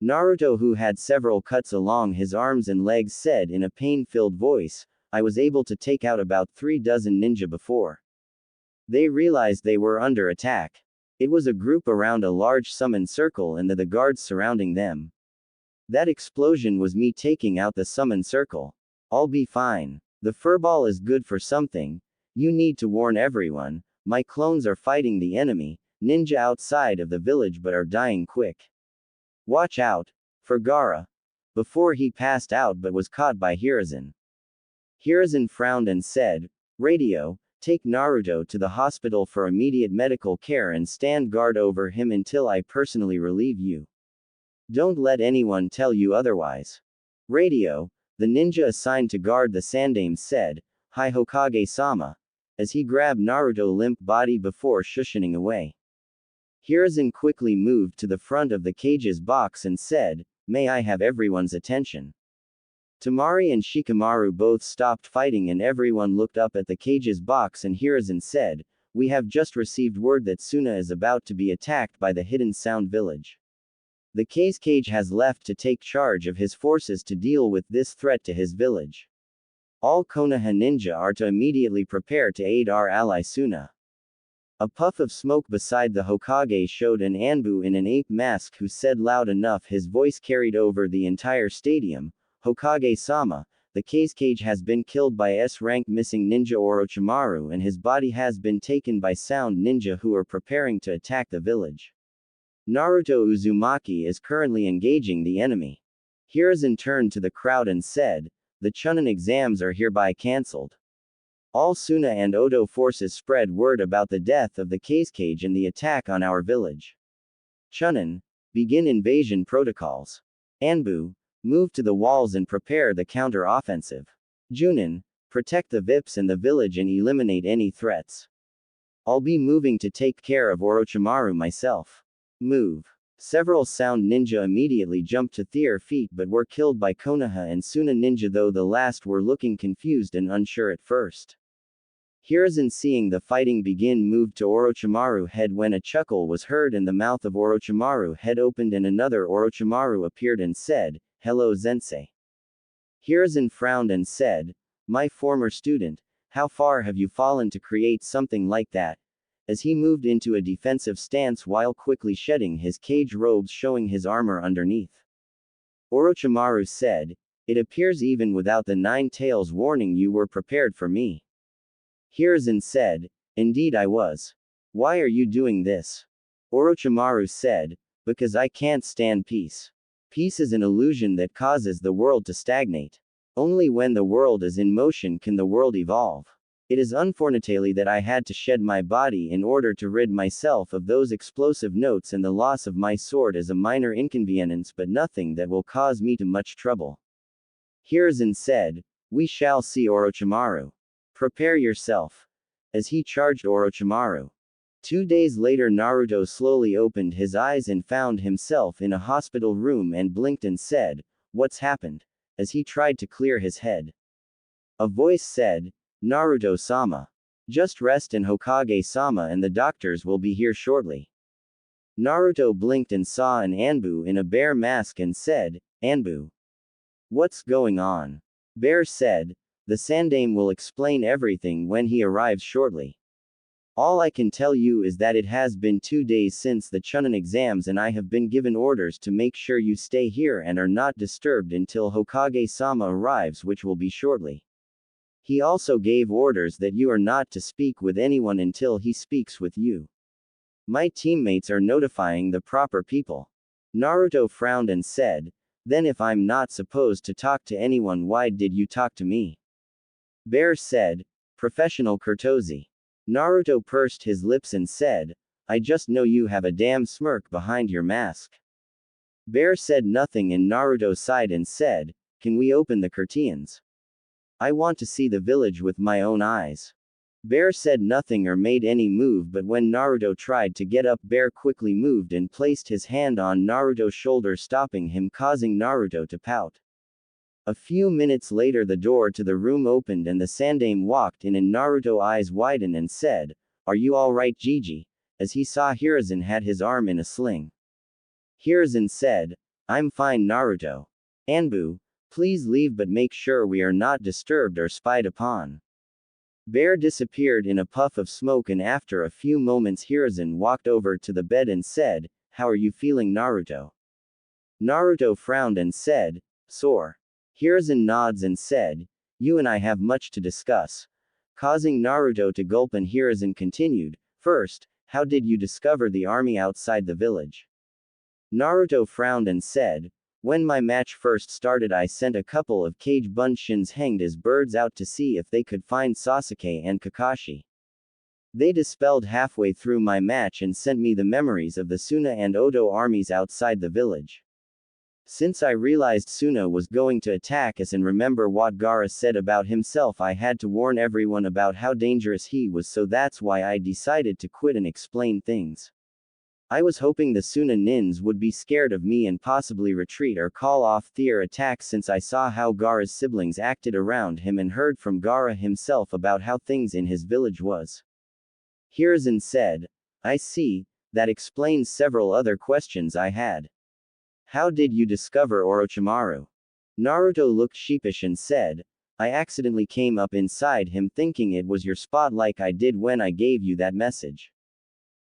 A: Naruto who had several cuts along his arms and legs said in a pain-filled voice, I was able to take out about 3 dozen ninja before. They realized they were under attack. It was a group around a large summon circle and the guards surrounding them. That explosion was me taking out the summon circle. I'll be fine. The furball is good for something. You need to warn everyone, my clones are fighting the enemy, ninja outside of the village but are dying quick. Watch out. For Gaara. Before he passed out but was caught by Hiruzen. Hiruzen frowned and said, radio, take Naruto to the hospital for immediate medical care and stand guard over him until I personally relieve you. Don't let anyone tell you otherwise. Radio, the ninja assigned to guard the Sandaime said, hi Hokage-sama. as he grabbed Naruto's limp body before shushing away. Hiruzen quickly moved to the front of the cage's box and said, "May I have everyone's attention?" Temari and Shikamaru both stopped fighting and everyone looked up at the cage's box and Hiruzen said, "We have just received word that Suna is about to be attacked by the Hidden Sound Village. The cage has left to take charge of his forces to deal with this threat to his village. All Konoha ninja are to immediately prepare to aid our ally Suna." A puff of smoke beside the Hokage showed an Anbu in an ape mask who said loud enough his voice carried over the entire stadium, "Hokage-sama, the cage has been killed by S-rank missing ninja Orochimaru and his body has been taken by sound ninja who are preparing to attack the village. Naruto Uzumaki is currently engaging the enemy." Hiruzen turned to the crowd and said, "The chunin exams are hereby cancelled. All Suna and Odo forces spread word about the death of the cage and the attack on our village. Chunin, begin invasion protocols. Anbu, move to the walls and prepare the counter-offensive. Junin, protect the VIPs and the village and eliminate any threats. I'll be moving to take care of Orochimaru myself. Move." Several sound ninja immediately jumped to their feet but were killed by Konoha and Suna ninja, though the last were looking confused and unsure at first. Hiruzen, seeing the fighting begin, moved to Orochimaru head when a chuckle was heard and the mouth of Orochimaru head opened and another Orochimaru appeared and said, "Hello Sensei." Hiruzen frowned and said, "My former student, how far have you fallen to create something like that?" As he moved into a defensive stance while quickly shedding his cage robes showing his armor underneath. Orochimaru said, "It appears even without the 9 tails warning you were prepared for me." Hiruzen said, "Indeed I was. Why are you doing this?" Orochimaru said, "Because I can't stand peace. Peace is an illusion that causes the world to stagnate. Only when the world is in motion can the world evolve. It is unfortunately that I had to shed my body in order to rid myself of those explosive notes, and the loss of my sword is a minor inconvenience but nothing that will cause me too much trouble." Hiruzen said, "We shall see Orochimaru. Prepare yourself." As he charged Orochimaru. 2 days later, Naruto slowly opened his eyes and found himself in a hospital room and blinked and said, "What's happened?" as he tried to clear his head. A voice said, "Naruto-sama. Just rest and Hokage-sama and the doctors will be here shortly." Naruto blinked and saw an Anbu in a bear mask and said, "Anbu. What's going on?" Bear said, "The Sandaime will explain everything when he arrives shortly. All I can tell you is that it has been 2 days since the chunin exams and I have been given orders to make sure you stay here and are not disturbed until Hokage-sama arrives, which will be shortly. He also gave orders that you are not to speak with anyone until he speaks with you. My teammates are notifying the proper people." Naruto frowned and said, "Then if I'm not supposed to talk to anyone, why did you talk to me?" Bear said, "Professional courtesy." Naruto pursed his lips and said, "I just know you have a damn smirk behind your mask." Bear said nothing and Naruto sighed and said, "Can we open the curtains? I want to see the village with my own eyes." Bear said nothing or made any move, but when Naruto tried to get up, Bear quickly moved and placed his hand on Naruto's shoulder, stopping him, causing Naruto to pout. A few minutes later, the door to the room opened and the Sandaime walked in and Naruto's eyes widened and said, "Are you alright, Gigi?" as he saw Hiruzen had his arm in a sling. Hiruzen said, "I'm fine, Naruto. Anbu, please leave but make sure we are not disturbed or spied upon." Bear disappeared in a puff of smoke and after a few moments Hiruzen walked over to the bed and said, "How are you feeling, Naruto?" Naruto frowned and said, "Sore." Hiruzen nods and said, "You and I have much to discuss." Causing Naruto to gulp, and Hiruzen continued, "First, how did you discover the army outside the village?" Naruto frowned and said, "When my match first started, I sent a couple of cage bunshins hanged as birds out to see if they could find Sasuke and Kakashi. They dispelled halfway through my match and sent me the memories of the Suna and Odo armies outside the village. Since I realized Suna was going to attack us and remember what Gaara said about himself, I had to warn everyone about how dangerous he was, so that's why I decided to quit and explain things. I was hoping the Suna nins would be scared of me and possibly retreat or call off their attacks, since I saw how Gaara's siblings acted around him and heard from Gaara himself about how things in his village was. Hiruzen said, I see, that explains several other questions I had. How did you discover Orochimaru? Naruto looked sheepish and said, I accidentally came up inside him thinking it was your spot like I did when I gave you that message.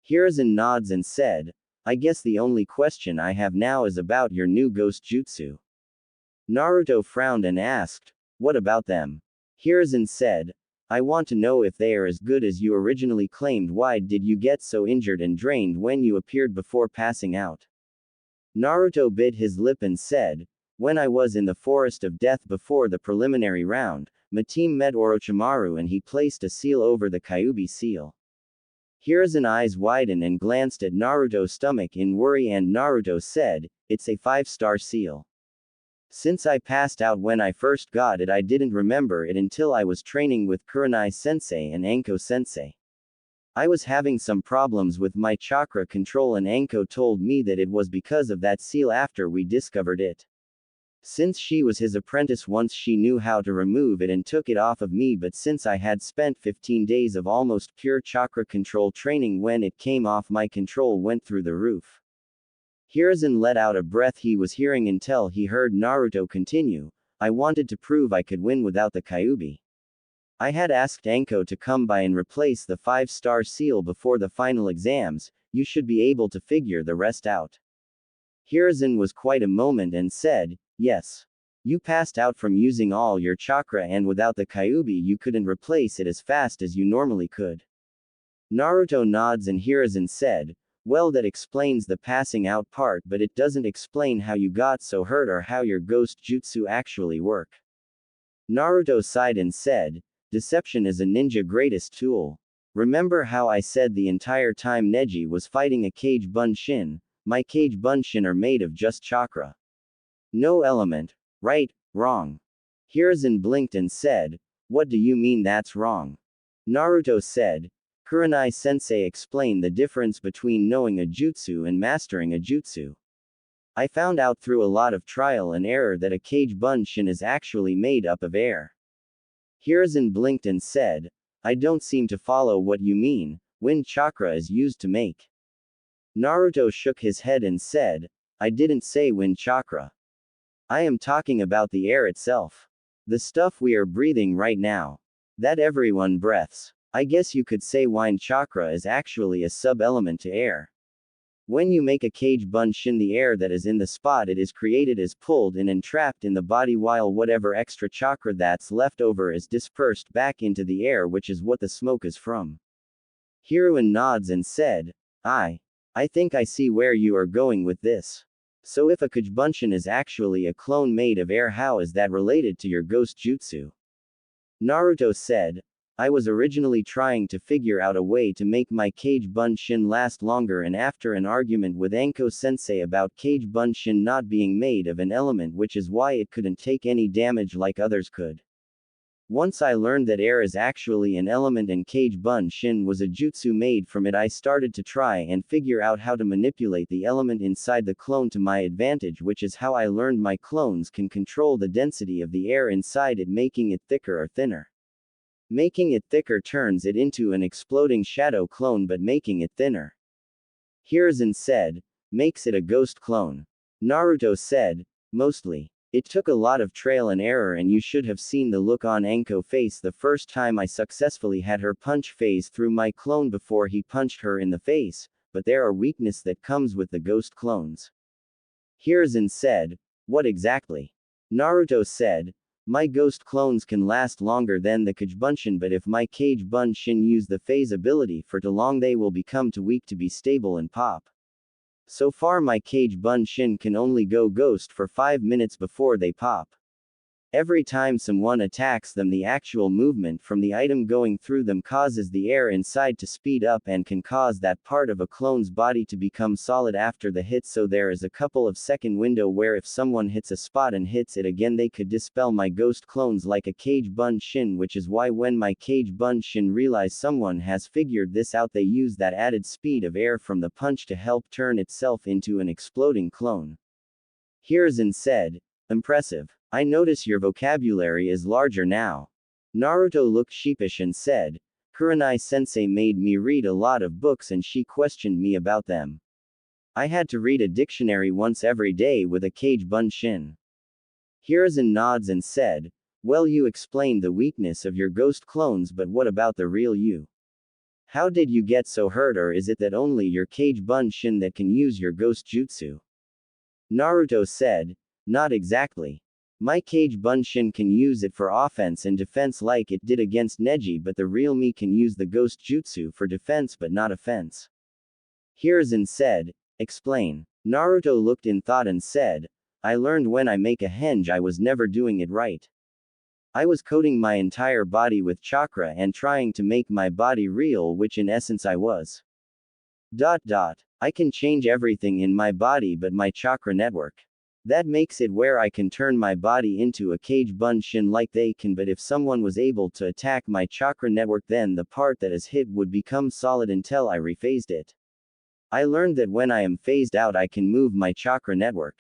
A: Hiruzen nods and said, I guess the only question I have now is about your new ghost jutsu. Naruto frowned and asked, what about them? Hiruzen said, I want to know if they are as good as you originally claimed. Why did you get so injured and drained when you appeared before passing out? Naruto bit his lip and said, when I was in the Forest of Death before the preliminary round, my team met Orochimaru and he placed a seal over the Kyuubi seal. Hiruzen's eyes widened and glanced at Naruto's stomach in worry, and Naruto said, it's a 5-star seal. Since I passed out when I first got it, I didn't remember it until I was training with Kurenai sensei and Anko sensei. I was having some problems with my chakra control and Anko told me that it was because of that seal after we discovered it. Since she was his apprentice once, she knew how to remove it and took it off of me, but since I had spent 15 days of almost pure chakra control training, when it came off my control went through the roof. Hiruzen let out a breath he was hearing until he heard Naruto continue, I wanted to prove I could win without the Kyuubi. I had asked Anko to come by and replace the 5-star seal before the final exams, you should be able to figure the rest out. Hiruzen was quite a moment and said, yes. You passed out from using all your chakra and without the Kyuubi you couldn't replace it as fast as you normally could. Naruto nods and Hiruzen said, well, that explains the passing out part, but it doesn't explain how you got so hurt or how your ghost jutsu actually work. Naruto sighed and said, deception is a ninja greatest tool. Remember how I said the entire time Neji was fighting a Kage Bunshin? My Kage Bunshin are made of just chakra. No element. Right, wrong. Hiruzen blinked and said, what do you mean that's wrong? Naruto said, Kurenai sensei explained the difference between knowing a jutsu and mastering a jutsu. I found out through a lot of trial and error that a Kage Bunshin is actually made up of air. Hiruzen blinked and said, I don't seem to follow what you mean. Wind chakra is used to make. Naruto shook his head and said, I didn't say wind chakra. I am talking about the air itself. The stuff we are breathing right now. That everyone breathes. I guess you could say wind chakra is actually a sub-element to air. When you make a Kage Bunshin, the air that is in the spot it is created is pulled in and trapped in the body, while whatever extra chakra that's left over is dispersed back into the air, which is what the smoke is from. Hiruzen nods and said, I think I see where you are going with this. So if a Kage Bunshin is actually a clone made of air, how is that related to your ghost jutsu? Naruto said, I was originally trying to figure out a way to make my Kage Bunshin last longer, and after an argument with Anko sensei about Kage Bunshin not being made of an element, which is why it couldn't take any damage like others could. Once I learned that air is actually an element and Kage Bunshin was a jutsu made from it, I started to try and figure out how to manipulate the element inside the clone to my advantage, which is how I learned my clones can control the density of the air inside it, making it thicker or thinner. Making it thicker turns it into an exploding shadow clone, but making it thinner, Hiruzen said, makes it a ghost clone. Naruto said, mostly. It took a lot of trial and error, and you should have seen the look on Anko's face the first time I successfully had her punch phase through my clone before he punched her in the face, but there are weaknesses that comes with the ghost clones. Hiruzen said, what exactly? Naruto said, my ghost clones can last longer than the Kage Bunshin, but if my Kage Bunshin use the phase ability for too long they will become too weak to be stable and pop. So far my Kage Bunshin can only go ghost for 5 minutes before they pop. Every time someone attacks them, the actual movement from the item going through them causes the air inside to speed up and can cause that part of a clone's body to become solid after the hit. So there is a couple of second window where if someone hits a spot and hits it again, they could dispel my ghost clones like a cage bun shin, which is why when my cage bun shin realize someone has figured this out, they use that added speed of air from the punch to help turn itself into an exploding clone. Hiruzen said, "Impressive. I notice your vocabulary is larger now." Naruto looked sheepish and said, "Kurenai-sensei made me read a lot of books and she questioned me about them. I had to read a dictionary once every day with a cage bun shin." Hiruzen nods and said, "Well, you explained the weakness of your ghost clones, but what about the real you? How did you get so hurt, or is it that only your cage bun shin that can use your ghost jutsu?" Naruto said, "Not exactly. My cage bun shin can use it for offense and defense like it did against Neji, but the real me can use the ghost jutsu for defense but not offense." Hiruzen said, "Explain." Naruto looked in thought and said, "I learned when I make a henge I was never doing it right. I was coating my entire body with chakra and trying to make my body real, which in essence I was. I can change everything in my body but my chakra network. That makes it where I can turn my body into a cage bun shin like they can, but if someone was able to attack my chakra network, then the part that is hit would become solid until I rephased it. I learned that when I am phased out I can move my chakra network.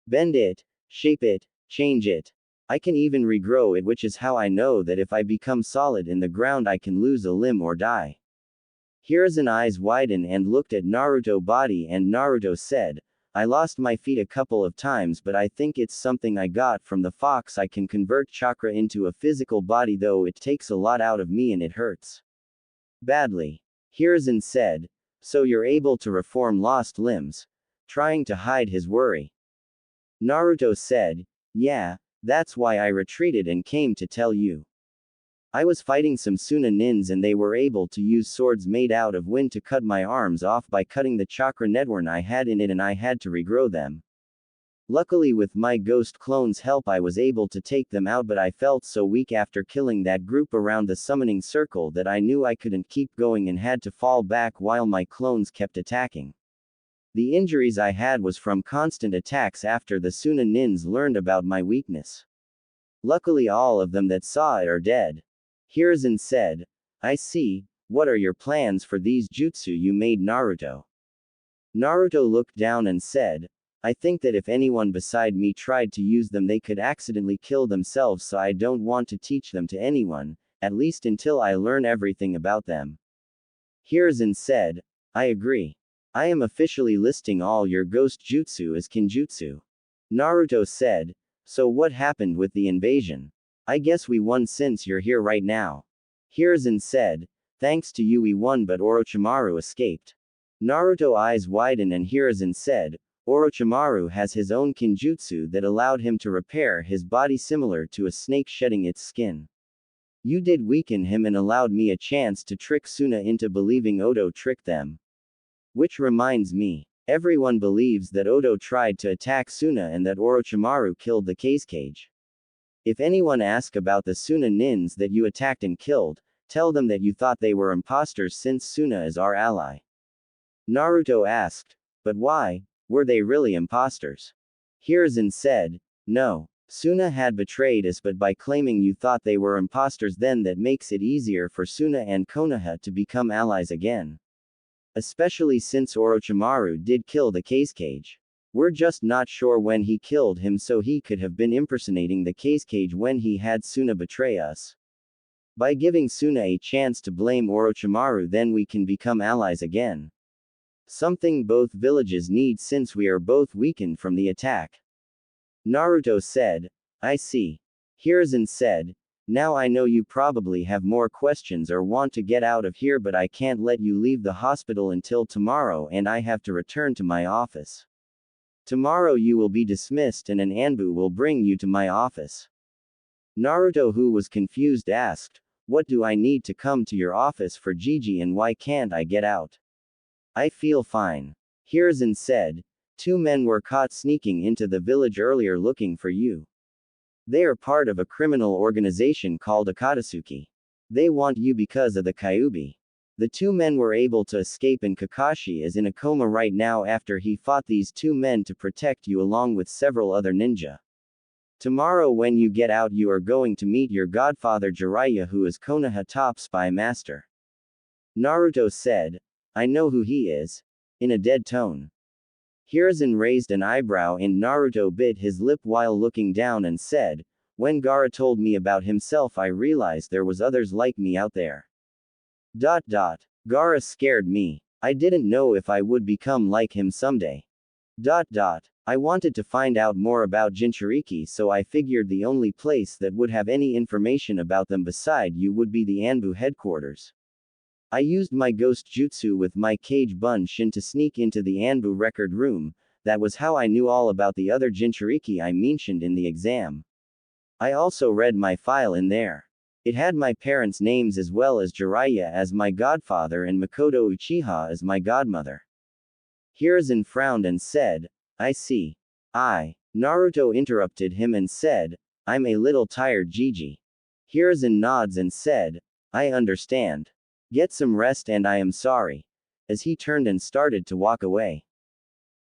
A: Bend it, shape it, change it. I can even regrow it, which is how I know that if I become solid in the ground I can lose a limb or die." Hiruzen's eyes widened and looked at Naruto's body, and Naruto said, "I lost my feet a couple of times, but I think it's something I got from the fox. I can convert chakra into a physical body, though it takes a lot out of me and it hurts badly." Hiruzen said, "So you're able to reform lost limbs?" Trying to hide his worry. Naruto said, "Yeah, that's why I retreated and came to tell you. I was fighting some Suna nins and they were able to use swords made out of wind to cut my arms off by cutting the chakra network I had in it, and I had to regrow them. Luckily with my ghost clones' help I was able to take them out, but I felt so weak after killing that group around the summoning circle that I knew I couldn't keep going and had to fall back while my clones kept attacking. The injuries I had was from constant attacks after the Suna nins learned about my weakness. Luckily all of them that saw it are dead." Hiruzen said, "I see. What are your plans for these jutsu you made, Naruto?" Naruto looked down and said, "I think that if anyone beside me tried to use them they could accidentally kill themselves, so I don't want to teach them to anyone, at least until I learn everything about them." Hiruzen said, "I agree. I am officially listing all your ghost jutsu as kinjutsu." Naruto said, "So what happened with the invasion? I guess we won since you're here right now." Hiruzen said, "Thanks to you we won, but Orochimaru escaped." Naruto's eyes widened and Hiruzen said, "Orochimaru has his own kinjutsu that allowed him to repair his body similar to a snake shedding its skin. You did weaken him and allowed me a chance to trick Suna into believing Odo tricked them. Which reminds me, everyone believes that Odo tried to attack Suna and that Orochimaru killed the Kazekage. If anyone asks about the Suna nins that you attacked and killed, tell them that you thought they were imposters since Suna is our ally." Naruto asked, "But why? Were they really imposters?" Hiruzen said, "No. Suna had betrayed us, but by claiming you thought they were imposters, then that makes it easier for Suna and Konoha to become allies again. Especially since Orochimaru did kill the Kazekage. We're just not sure when he killed him, so he could have been impersonating the Kazekage when he had Suna betray us. By giving Suna a chance to blame Orochimaru, then we can become allies again. Something both villages need since we are both weakened from the attack." Naruto said, "I see." Hiruzen said, "Now I know you probably have more questions or want to get out of here, but I can't let you leave the hospital until tomorrow and I have to return to my office. Tomorrow you will be dismissed and an Anbu will bring you to my office." Naruto, who was confused, asked, "What do I need to come to your office for, Gigi, and why can't I get out?" "I feel fine." Hiruzen said, "2 men were caught sneaking into the village earlier looking for you. They are part of a criminal organization called Akatsuki. They want you because of the Kyuubi. The two men were able to escape and Kakashi is in a coma right now after he fought these two men to protect you along with several other ninja. Tomorrow when you get out you are going to meet your godfather Jiraiya who is Konoha top spy master. Naruto said. I know who he is. In a dead tone. Hiruzen raised an eyebrow and Naruto bit his lip while looking down and said, when Gaara told me about himself I realized there was others like me out there. Gaara scared me. I didn't know if I would become like him someday. I wanted to find out more about Jinchuriki so I figured the only place that would have any information about them beside you would be the Anbu headquarters. I used my ghost jutsu with my Kage Bunshin to sneak into the Anbu record room, that was how I knew all about the other Jinchuriki I mentioned in the exam. I also read my file in there. It had my parents' names as well as Jiraiya as my godfather and Makoto Uchiha as my godmother. Hiruzen frowned and said, I see. Naruto interrupted him and said, I'm a little tired Gigi. Hiruzen nods and said, I understand. Get some rest and I am sorry. As he turned and started to walk away.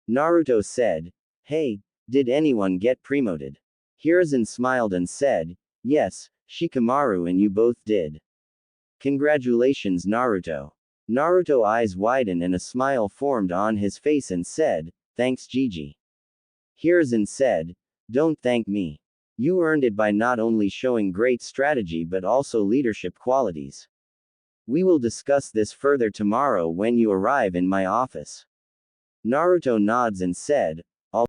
A: Naruto said, hey, did anyone get promoted? Hiruzen smiled and said, yes, Shikamaru and you both did. Congratulations Naruto. Naruto eyes widened and a smile formed on his face and said, thanks Gigi. Hiruzen said, don't thank me. You earned it by not only showing great strategy but also leadership qualities. We will discuss this further tomorrow when you arrive in my office. Naruto nods and said,